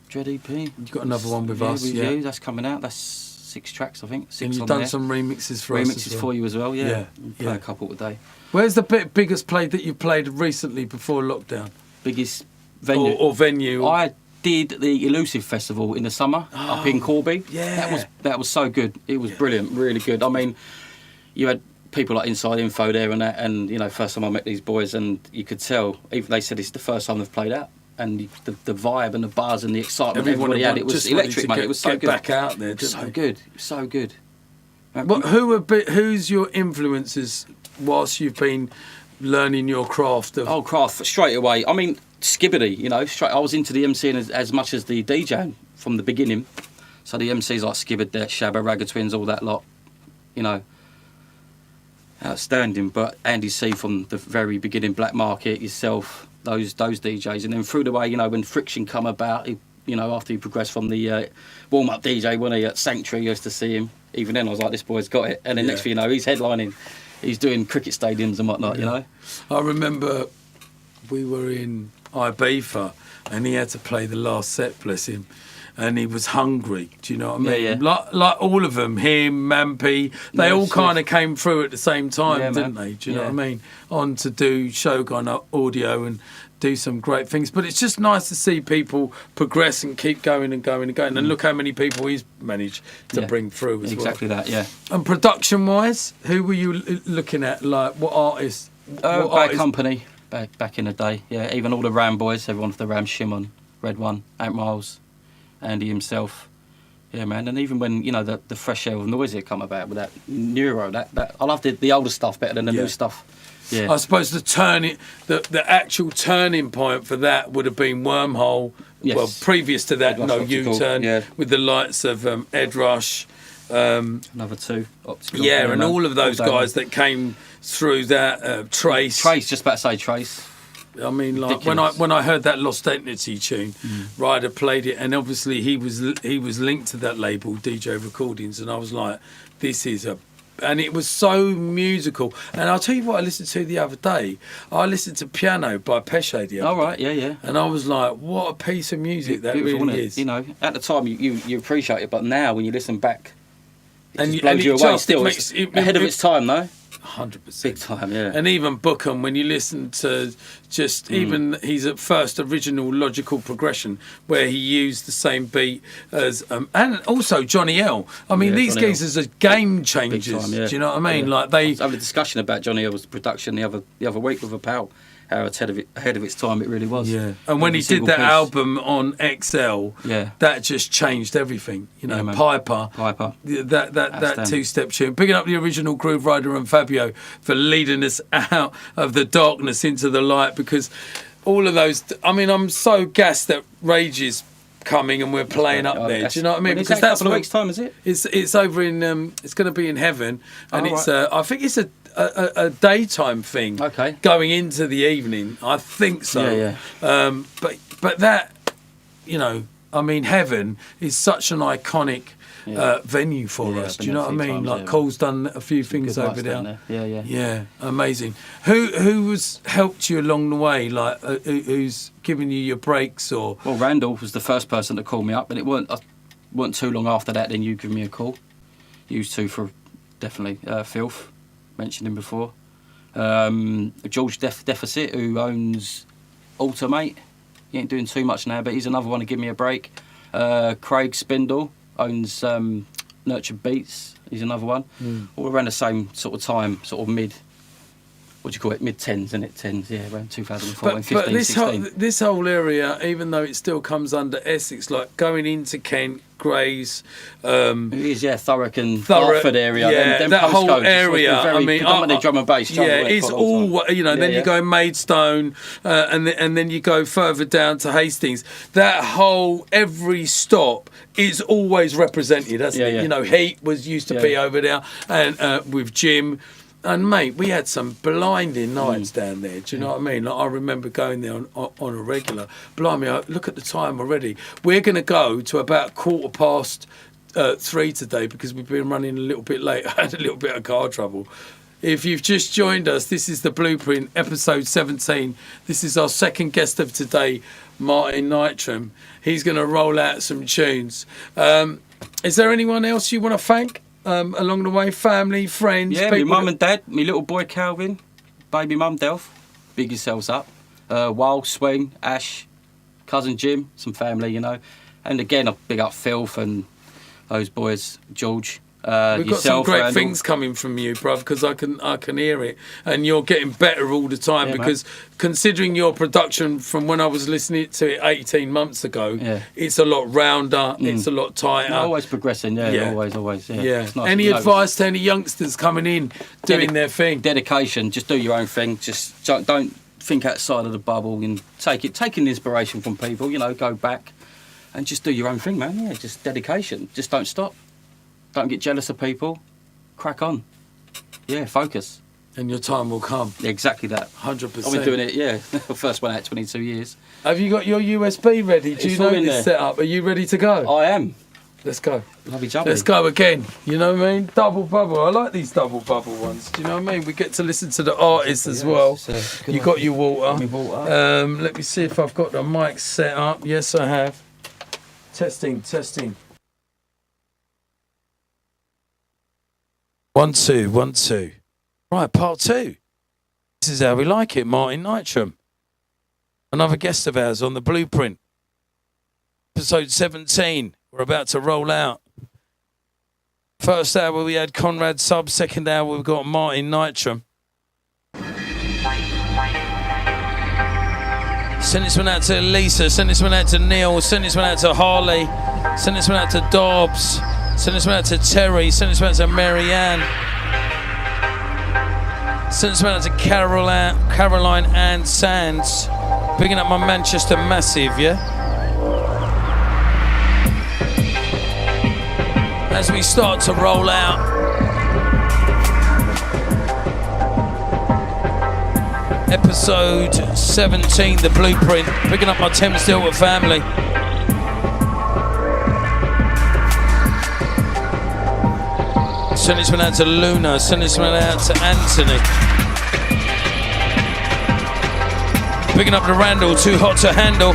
Dread EP. You've got another one with us. With you. That's coming out. That's 6 tracks, I think. 6 and you've on done there. some remixes for us. Remixes for you as well, yeah. Play a couple today. Where's the biggest play that you've played recently before lockdown? Biggest venue? Or venue? I did the Elusive Festival in the summer up in Corby. Yeah. That was so good. It was brilliant, really good. I mean, you had people like Inside Info there and that, and you know, first time I met these boys, and you could tell, even they said it's the first time they've played out, and the vibe and the buzz and the excitement everybody had, it was electric, mate. It was so good. Back out there, didn't so good, so good. Who's your influences whilst you've been learning your craft? Craft straight away. I mean, Skibbity, you know, I was into the MCing as much as the DJing from the beginning. So the MCs like Skibbit, Shabba, Ragga Twins, all that lot, you know, outstanding. But Andy C from the very beginning, Black Market, yourself, those DJs, and then through the way, you know, when Friction come about, you know, after he progressed from the warm-up DJ when he at Sanctuary, used to see him. Even then, I was like, this boy's got it. And then next thing you know, he's headlining, he's doing cricket stadiums and whatnot, you know. I remember we were in Ibiza and he had to play the last set, bless him, and he was hungry. Do you know what I mean? Like all of them, him, Mampy, they all kind of came through at the same time, didn't they? Do you know what I mean? On to do Shogun audio and do some great things. But it's just nice to see people progress and keep going and going and going. And look how many people he's managed to bring through as well. Exactly that, yeah. And production-wise, who were you looking at? Like, what artists? Bad Company, back in the day. Yeah, even all the Ram boys, everyone for the Ram, Shimon, Red One, Ant Miles, Andy himself. Yeah, man. And even when, you know, the fresh air of noise had come about with that Neuro, that I loved the older stuff better than the new stuff. Yeah. I suppose the actual turning point for that would have been Wormhole. Yes. Well, previous to that, no U-turn with the lights of Ed Rush. Another 2. Optical. Yeah, and all of those guys that came through that. Trace. Just about to say Trace. I mean, like when I heard that Lost Entity tune, Ryder played it, and obviously he was linked to that label, DJ Recordings, and I was like, this is and it was so musical. And I'll tell you what I listened to the other day. I listened to Piano by Pesce the other day. Yeah. And I was like, what a piece of music that really is. You know, at the time you appreciate it, but now when you listen back, it just blows you away. Still, it's ahead of its time, though. 100%. Big time, yeah. And even Bookham, when you listen to just even his at first original logical progression, where he used the same beat as and also Johnny L. I mean, these Johnny geezers are game changers. Big time, yeah. Do you know what I mean? Yeah. Like they I was having a discussion about Johnny L's production the other week with a pal. How ahead of its time it really was. Yeah. And when he did that album on XL, that just changed everything. You know, Piper. That two-step tune. Picking up the original Groove Rider and Fabio for leading us out of the darkness into the light, because all of those, I mean, I'm so gassed that Rage is coming and we're playing up there. Do you know what I mean? Because that's a couple of weeks' time, is it? It's over in it's going to be in Heaven, and it's I think it's a daytime thing. Okay. Going into the evening, I think so. Yeah. But that, you know, I mean, Heaven is such an iconic venue for us. Do you know what I mean? Like Cole's done a few things over there. Yeah, amazing. Who has helped you along the way? Like who's given you your breaks or? Well, Randall was the first person to call me up, and it weren't too long after that. Then you give me a call. Used to for definitely Filth. Mentioned him before. George Deficit, who owns Automate. He ain't doing too much now, but he's another one to give me a break. Craig Spindle owns Nurtured Beats. He's another one. All around the same sort of time, sort of mid 10s, isn't it? 10s, yeah, around 2014, 15, but 16. this whole area, even though it still comes under Essex, like going into Kent, Grays, it is, Thurrock and Dartford area. Them that whole area. I mean, predominantly drum and bass. It's all, you know. Then you go Maidstone, and then you go further down to Hastings. That whole every stop is always represented, hasn't it? You know, Heat used to be over there, and with Jim. And mate, we had some blinding nights down there. Do you know what I mean? Like, I remember going there on a regular. Blimey, look at the time already. We're going to go to about 3:15 today because we've been running a little bit late. I had a little bit of car trouble. If you've just joined us, this is The Blueprint, episode 17. This is our second guest of today, Martyn Nytram. He's going to roll out some tunes. Is there anyone else you want to thank? Along the way, family, friends, my mum and dad, my little boy Calvin, baby mum Delph, big yourselves up, Wild, Swing, Ash, cousin Jim, some family, you know, and again I big up Filth and those boys, George. We've got some great things coming from you, bruv, because I can hear it, and you're getting better all the time. Because considering your production from when I was listening to it 18 months ago, it's a lot rounder, it's a lot tighter. Always progressing, always. Yeah. It's nice any advice to any youngsters coming in doing their thing? Dedication, just do your own thing. Just don't think outside of the bubble and taking inspiration from people. You know, go back and just do your own thing, man. Yeah, just dedication. Just don't stop. Don't get jealous of people. Crack on. Yeah, focus. And your time will come. Yeah, exactly that. 100%. I've been doing it, First one out 22 years. Have you got your USB ready? Do you know this setup? Are you ready to go? I am. Let's go. Lovely jubbly. Let's go again. You know what I mean? Double bubble. I like these double bubble ones. Do you know what I mean? We get to listen to the artists as well. You got your water. Let me see if I've got the mic set up. Yes, I have. Testing. 1 2 1 2. Right, part 2. This is how we like it, Martyn Nytram. Another guest of ours on The Blueprint. Episode 17. We're about to roll out. First hour we had Conrad Sub. Second hour we've got Martyn Nytram. Send this one out to Lisa. Send this one out to Neil. Send this one out to Harley. Send this one out to Dobbs. Send this one out to Terry. Send this one out to Mary Ann. Send this one out to Caroline Ann Sands. Picking up my Manchester Massive, yeah? As we start to roll out. Episode 17, The Blueprint. Picking up my Thames Delta family. Send this one out to Luna. Send this one out to Anthony. Picking up the Randall, too hot to handle.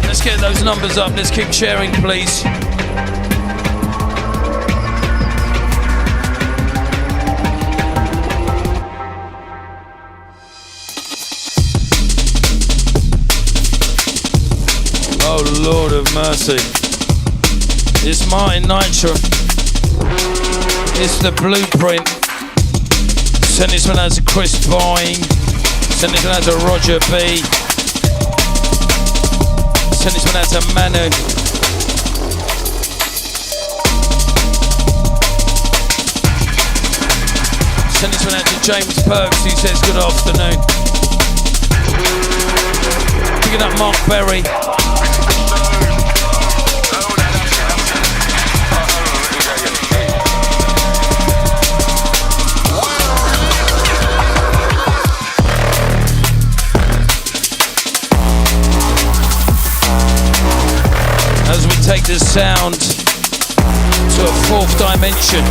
Let's get those numbers up. Let's keep sharing, please. Oh Lord of mercy. It's Martyn Nytram. It's the blueprint. Send this one out to Chris Vine. Send this one out to Roger B. Send this one out to Manu. Send this one out to James Perks, who says good afternoon. Picking up Mark Berry. As we take this sound to a fourth dimension.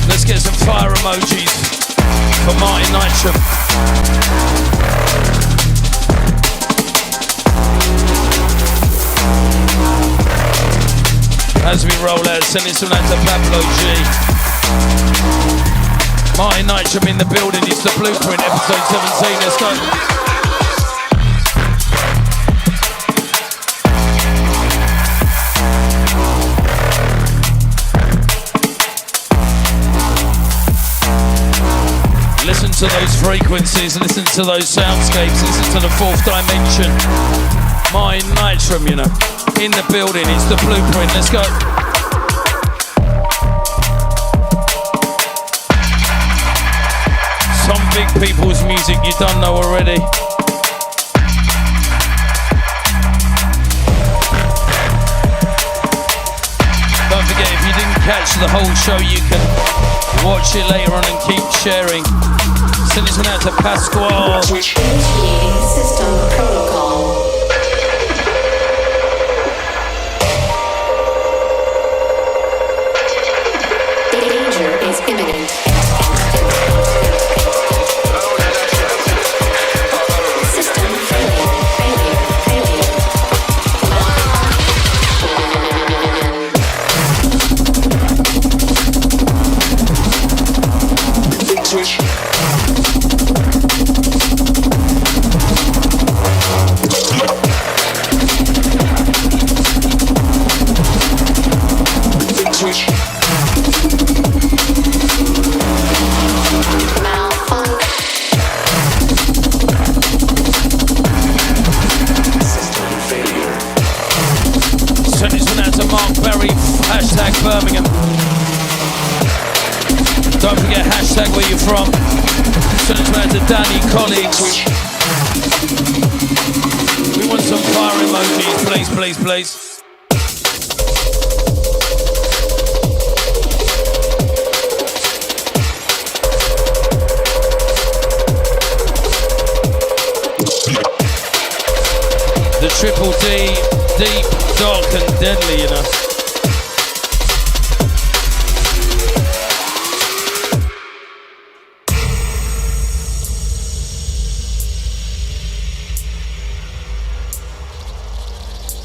Let's get some fire emojis for Martyn Nytram. As we roll out, sending some out to Pablo G. Martyn Nytram in the building, it's the blueprint, episode 17, let's go. Listen to those frequencies, listen to those soundscapes, listen to the fourth dimension. Martyn Nytram, you know. In the building, it's the blueprint, let's go. Some big people's music you don't know already. Don't forget, if you didn't catch the whole show, you can watch it later on and keep sharing. Send this one out to Pasquale. Initiating system protocol. Danger is imminent. System failure. Switch. Switch. Send this one out to Mark Berry, hashtag Birmingham. Don't forget hashtag where you're from. Send this one out to Danny, colleagues. We want some fire emojis, please, please, please. The triple D, deep, dark and deadly, you know.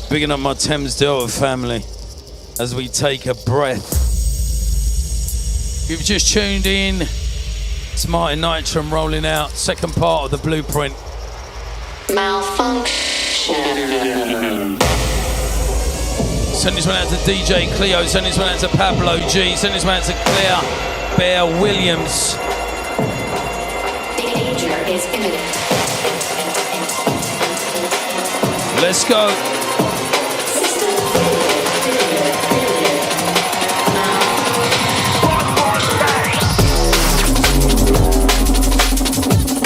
Bigging up my Thames Delta family as we take a breath. If you've just tuned in, it's Martyn Nytram rolling out, second part of the blueprint. Malfunction. Send this one out to DJ Cleo, send this one out to Pablo G, send this one out to Claire Bear Williams. Danger is imminent. Let's go.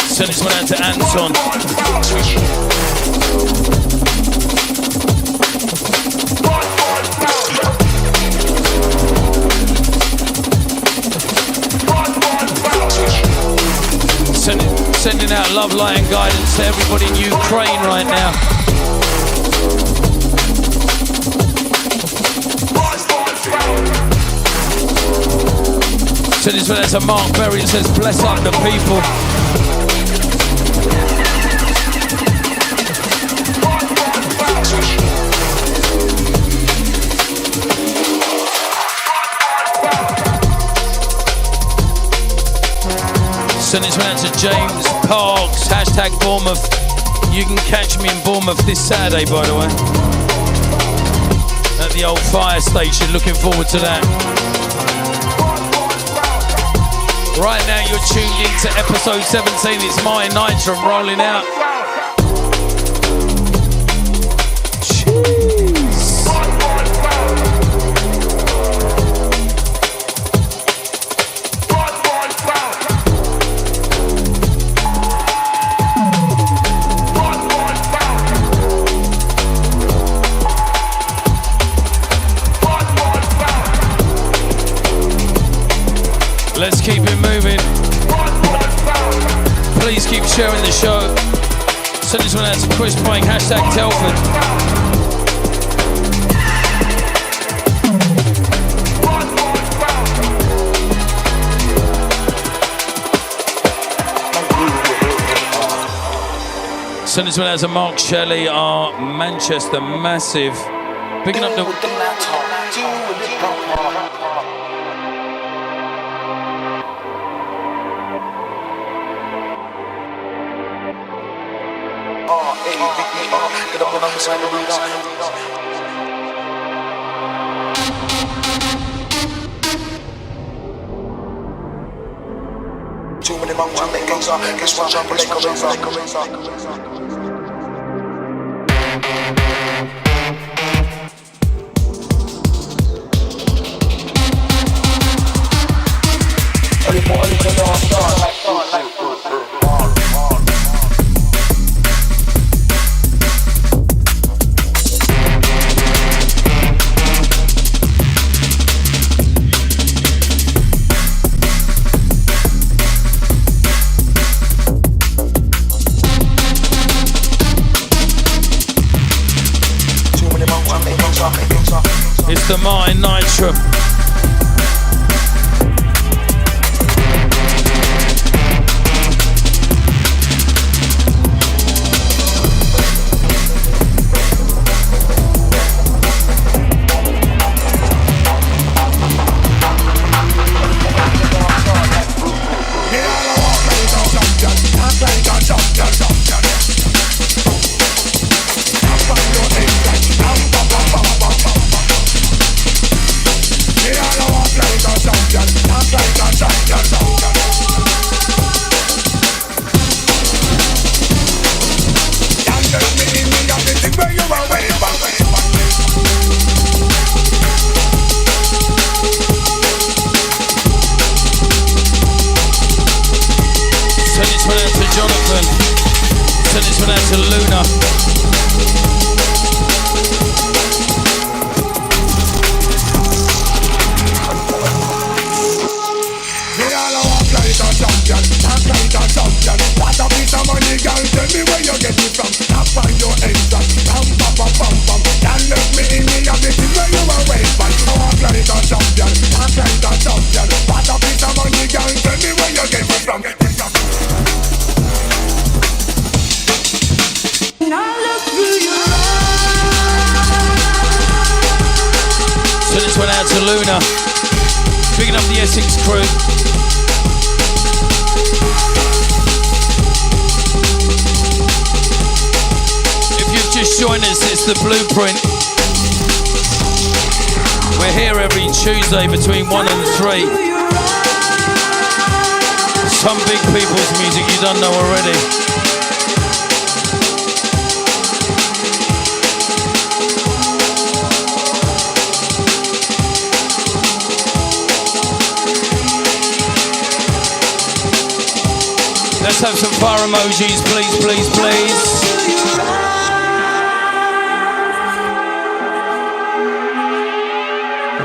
Send this one out to Anton. Sending out love, light and guidance to everybody in Ukraine right now. Send this one out to Mark Berry, it says bless up the people. James Parks, hashtag Bournemouth. You can catch me in Bournemouth this Saturday, by the way, at the old fire station. Looking forward to that. Right now you're tuned in to episode 17. It's Martyn Nytram rolling out. Let's keep it moving. Please keep sharing the show. Send this one out to Chris Payne, hashtag Telford. Send this one out to Mark Shelley, our Manchester Massive. Picking up the... Get up and I'm beside the roots. Too many monks and makings are. Guess what? Jump like a razor. It's the Martyn Nytram. Tuesday between 1 and 3. Some big people's music you don't know already. Let's have some fire emojis, please, please, please.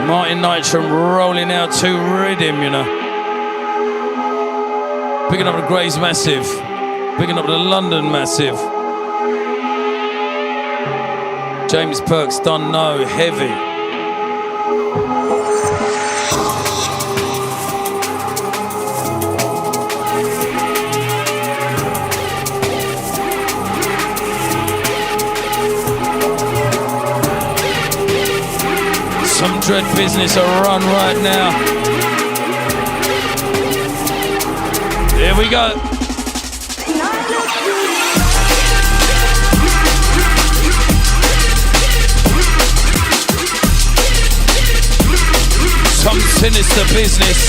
Martyn Nytram rolling out to rhythm, you know. Picking up the Grays Massive. Picking up the London Massive. James Perks done no heavy. Some dread business a run right now. Here we go. Sinister business.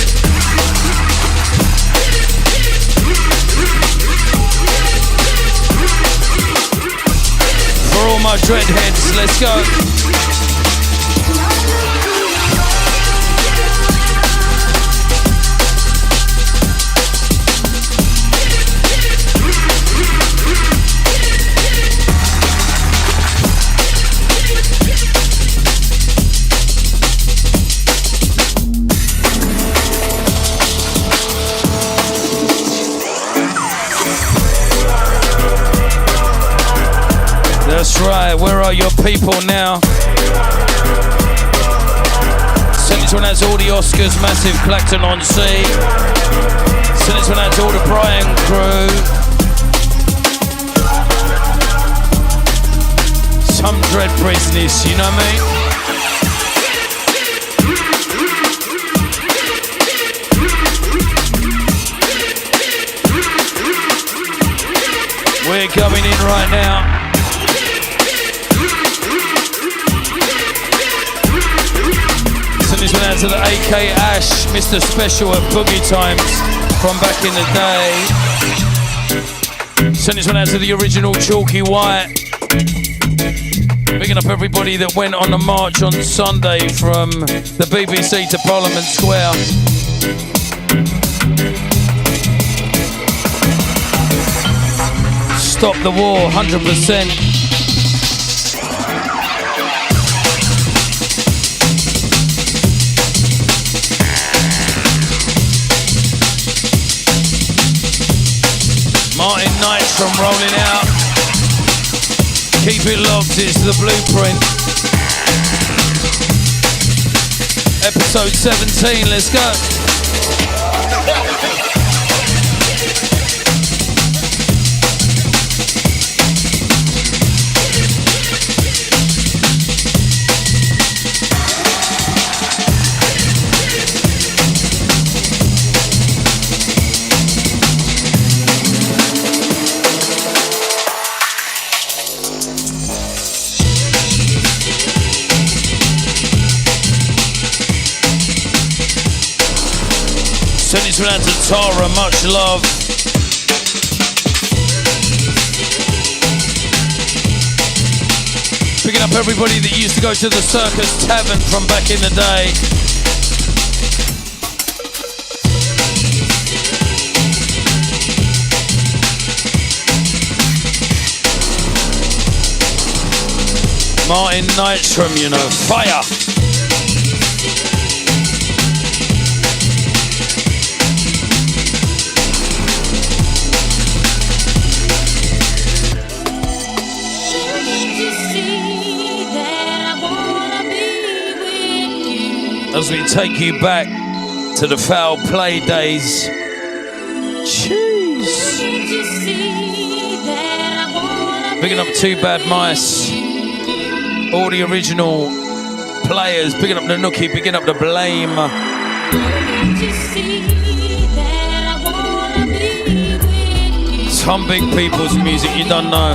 For all my dreadheads, let's go. That's right, where are your people now? Send this one out to all the Oscars, massive Clacton on sea. Send this one out to all the Brian crew. Some dread business, you know what I mean? We're coming in right now. Send this one out to the AK Ash, Mr. Special at Boogie Times from back in the day. Send this one out to the original Chalky White. Picking up everybody that went on the march on Sunday from the BBC to Parliament Square. Stop the war, 100%. Martyn Nytram rolling out. Keep it locked, it's the blueprint. Episode 17, let's go. Send this one out to Tara, much love. Picking up everybody that used to go to the Circus Tavern from back in the day. Martyn Nytram, you know, fire. As we take you back to the foul play days. Jeez. Picking up Two Bad Mice. All the original players. Picking up the Nookie, picking up the Blame. Some big people's music you don't know.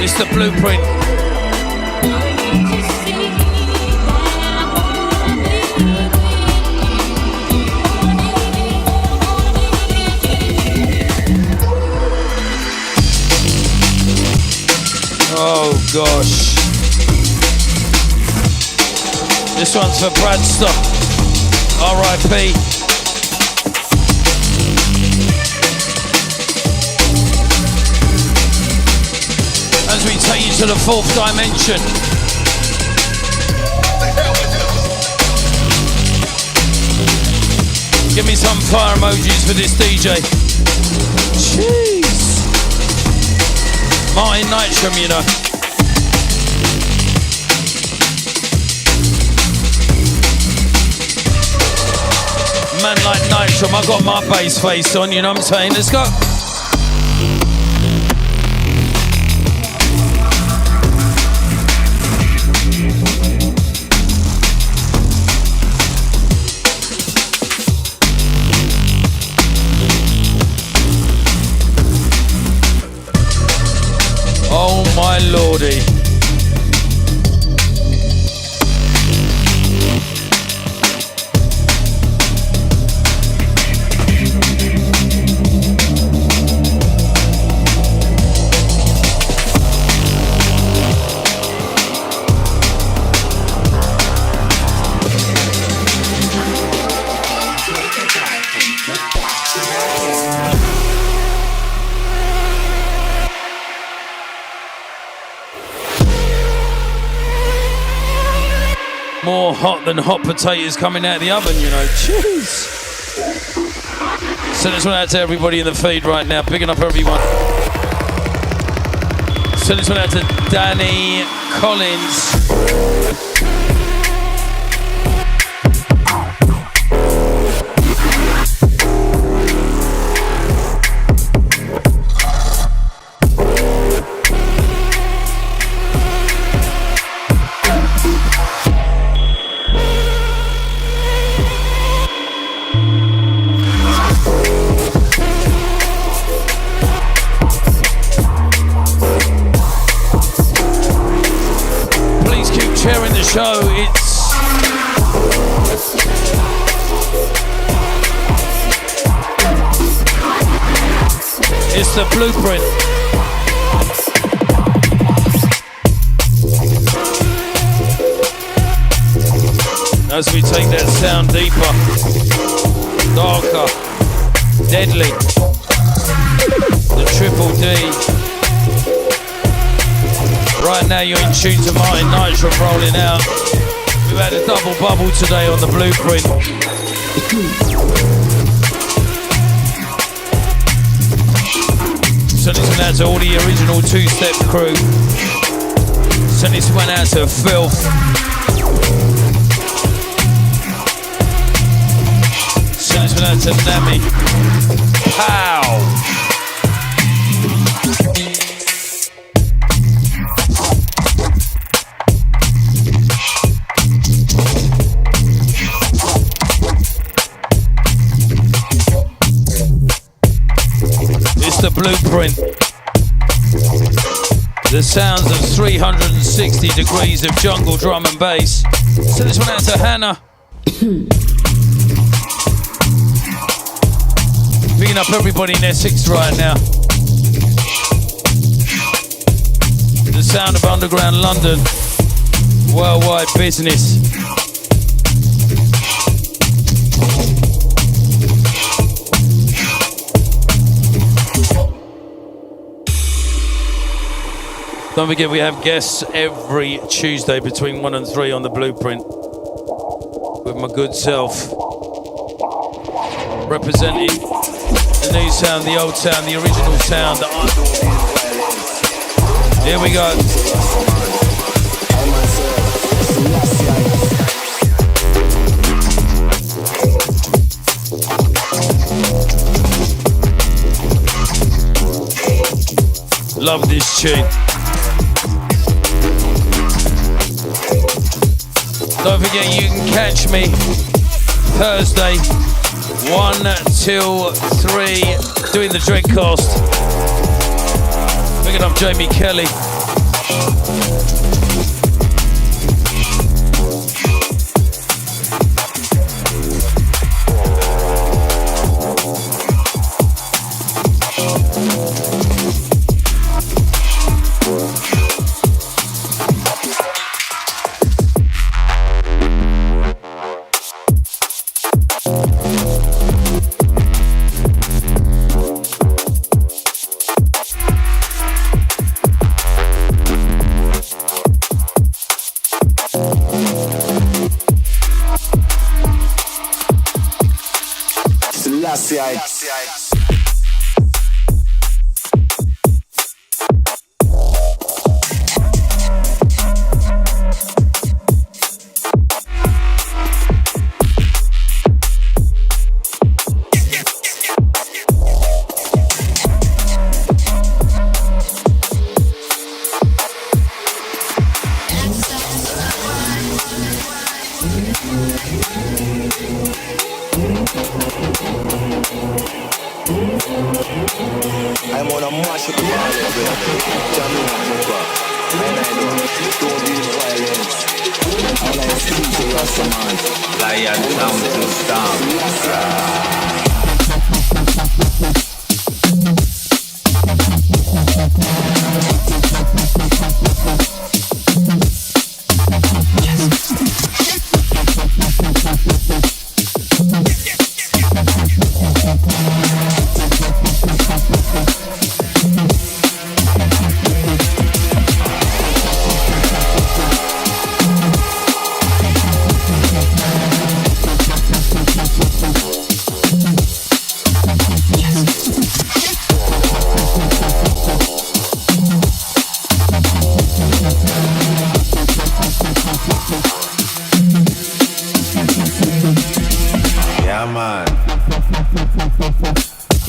It's the blueprint. Oh gosh. This one's for Bradster. R.I.P. As we take you to the fourth dimension. Give me some fire emojis for this DJ. Jeez. Martyn Nytram, you know. Man like Nitram, I got my bass face on, you know what I'm saying? Let's go. Oh my lordy. More hot than hot potatoes coming out of the oven, you know. Jeez. So this one out to everybody in the feed right now. Picking up everyone. So this one out to Danny Collins. Sharing the show, it's the blueprint. As we take that sound deeper, darker, deadly, the triple D. Right now you're in tune to Martyn Nytram rolling out. We've had a double bubble today on the blueprint. So this went out to all the original two-step crew. So this went out to Filth. So this went out to Nami. Pow! The blueprint. The sounds of 360 degrees of jungle drum and bass. So this one out to Hannah. Picking up everybody in Essex right now. The sound of underground London. Worldwide business. Don't forget we have guests every Tuesday between 1 and 3 on the blueprint with my good self representing the new sound, the old sound, the original sound. Here we go. Love this tune. Don't forget you can catch me Thursday 1 till 3 doing the Dreadcast. Picking up Jamie Kelly.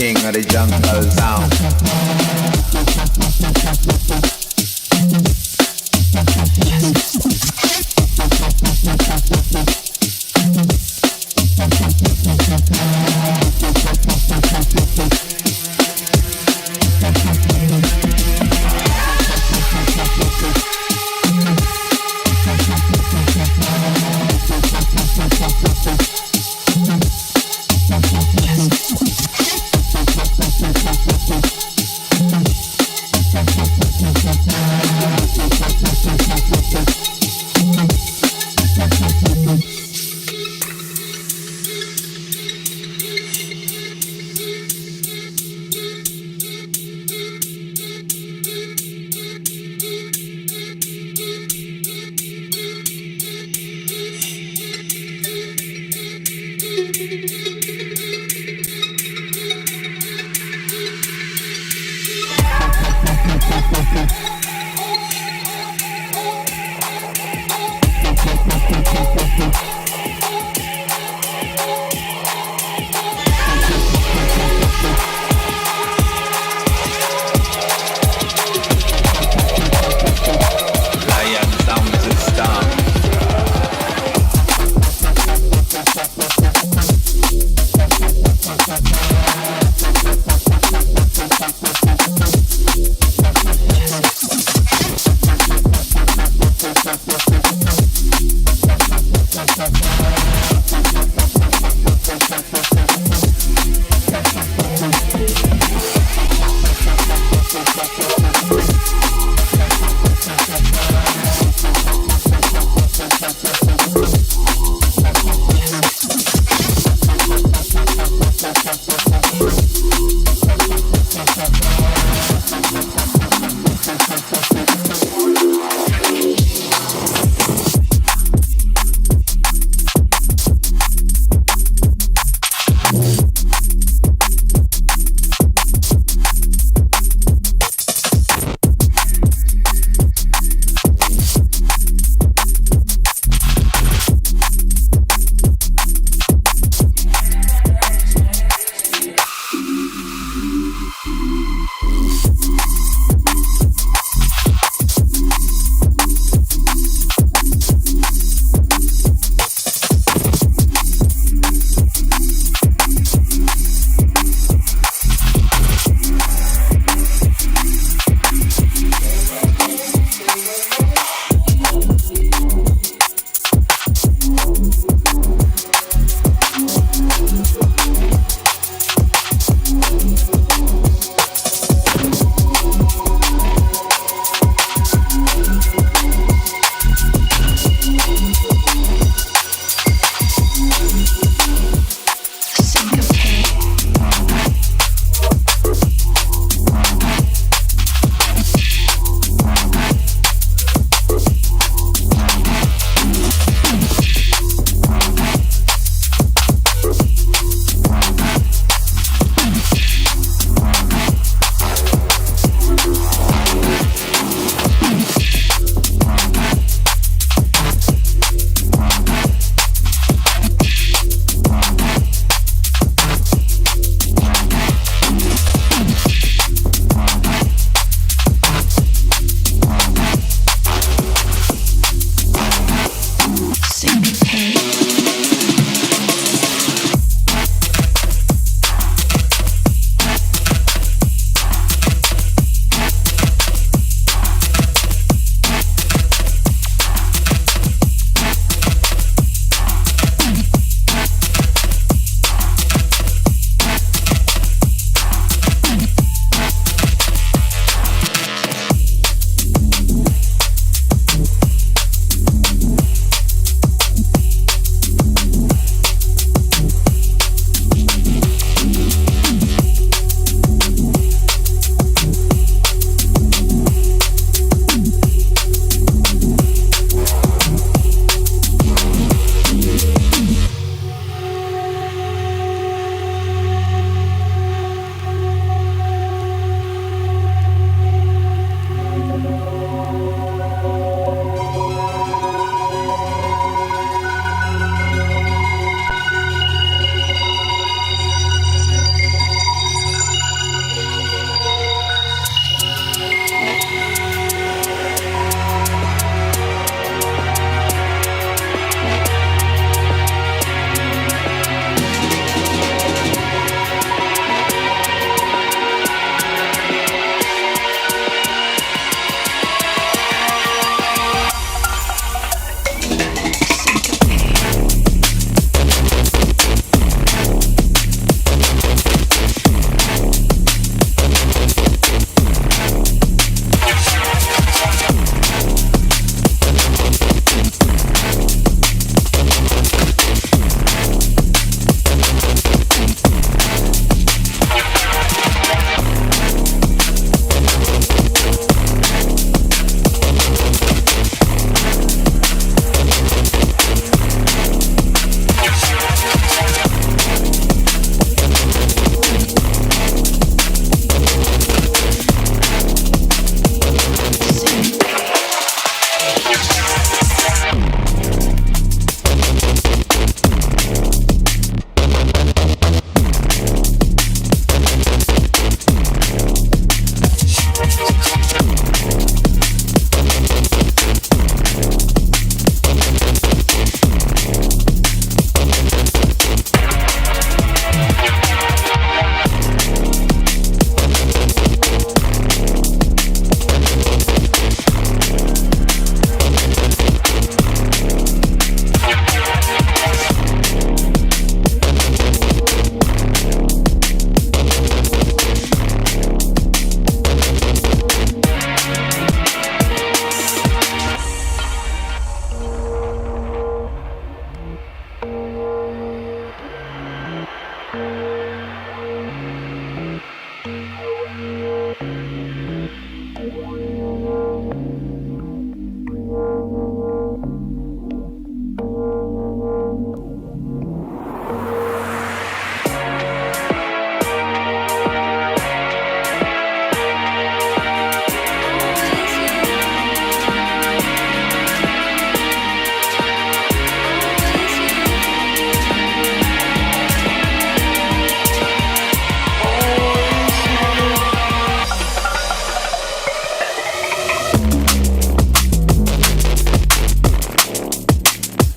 king of the jungle sound.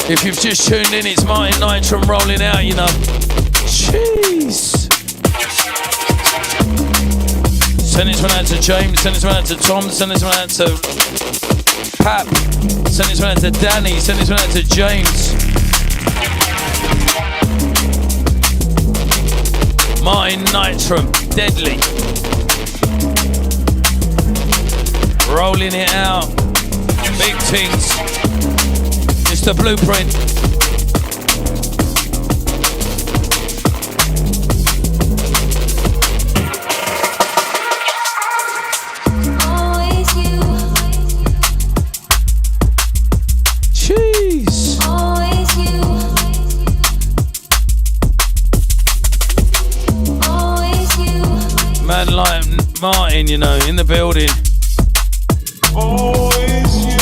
If you've just tuned in, it's Martyn Nytram rolling out, you know. Jeez. Send this one out to James, send this one out to Tom, send this one out to Pap, send this one out to Danny, send this one out to James. Martyn Nytram, deadly. Rolling it out. Big things. It's the blueprint. Jeez. Man like Martyn, you know, in the building. Always you.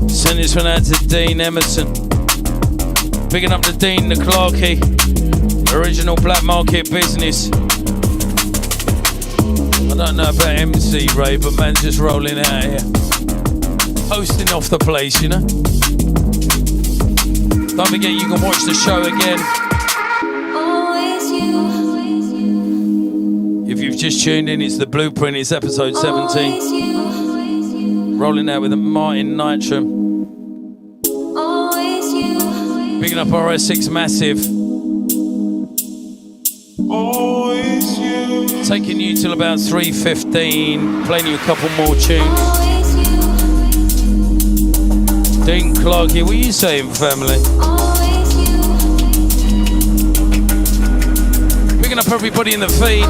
Send this one out to Dean Emerson. Picking up the Dean, the Clarkey. Original black market business. I don't know about MC Ray, but man's just rolling out here. Hosting off the place, you know. Don't forget you can watch the show again. If you've just tuned in, it's the blueprint, it's episode 17. Rolling out with a Martyn Nytram. Picking up our S6 Massive. Always you. Taking you till about 3:15. Playing you a couple more tunes. Dean Clarkey, what are you saying, family? Picking up everybody in the feed.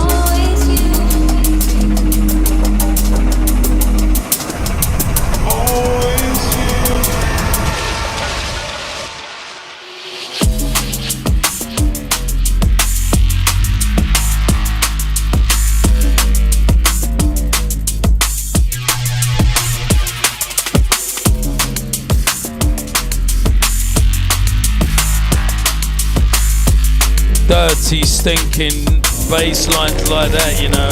Dirty, stinking bass lines like that, you know.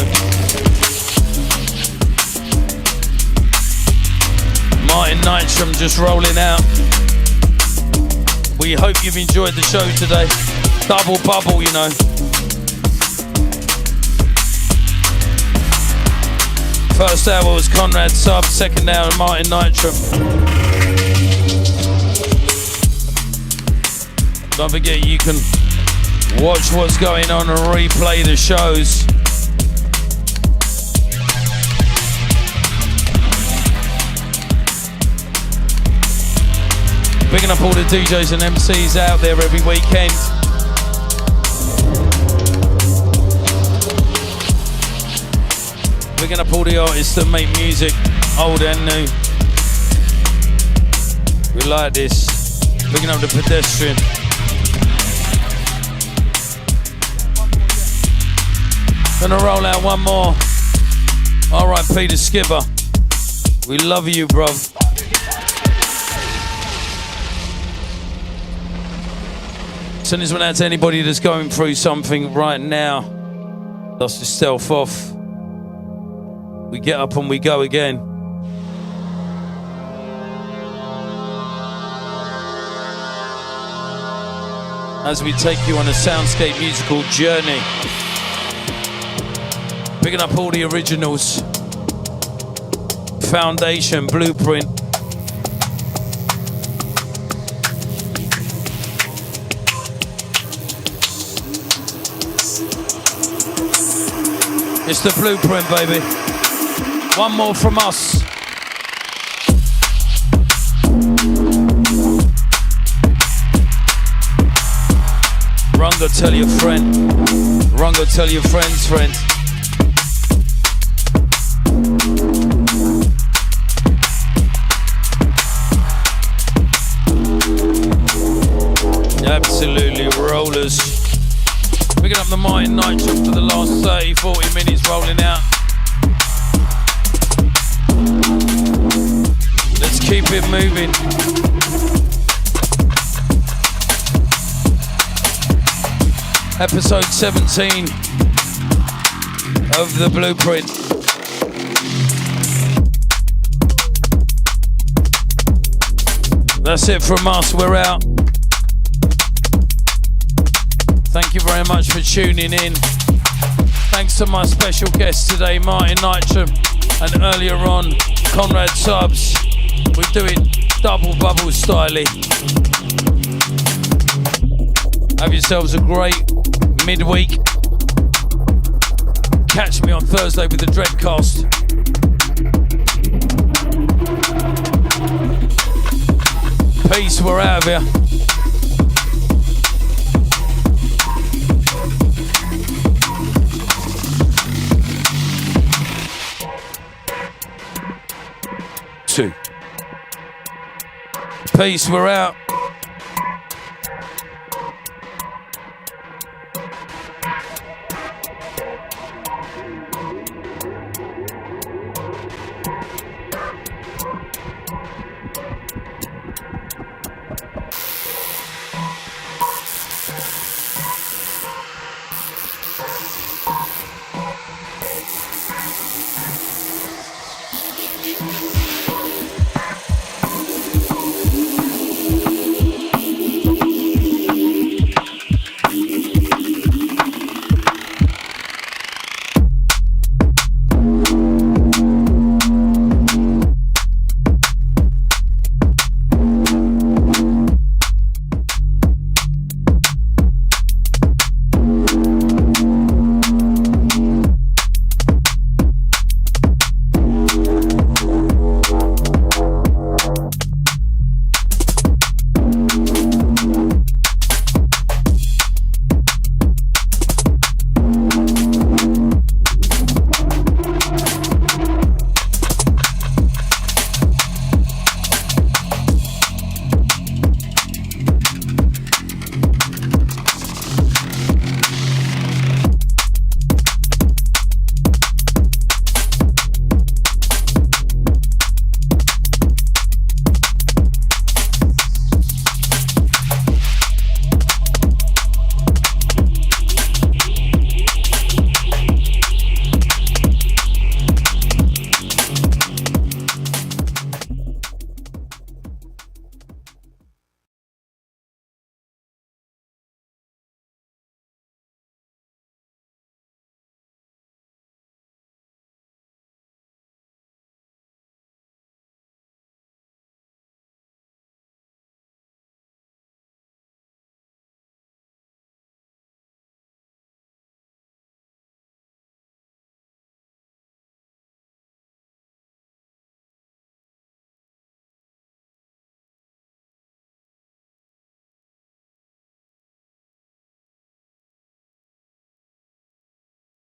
Martyn Nytram just rolling out. We hope you've enjoyed the show today. Double bubble, you know. First hour was Conrad Sub, second hour Martyn Nytram. Don't forget you can watch what's going on and replay the shows. Picking up all the DJs and MCs out there every weekend. Picking up all the artists that make music, old and new. We like this. Picking up the pedestrian. Gonna roll out one more. Alright, Peter Skipper. We love you, bruv. Send this one out to anybody that's going through something right now. Dust yourself off. We get up and we go again. As we take you on a soundscape musical journey. Picking up all the originals. Foundation, Blueprint. It's the Blueprint, baby. One more from us. Run, go tell your friend. Run, go tell your friend's friend. Absolutely rollers. Picking up the Martyn Nytram for the last 30-40 minutes rolling out. Let's keep it moving. Episode 17 of the Blueprint. That's it from us. We're out. Thank you very much for tuning in. Thanks to my special guest today, Martyn Nytram, and earlier on, Conrad Subs. We do it double bubble styling. Have yourselves a great midweek. Catch me on Thursday with the Dreadcast. Peace, we're out of here. Two. Peace, we're out. Thank you.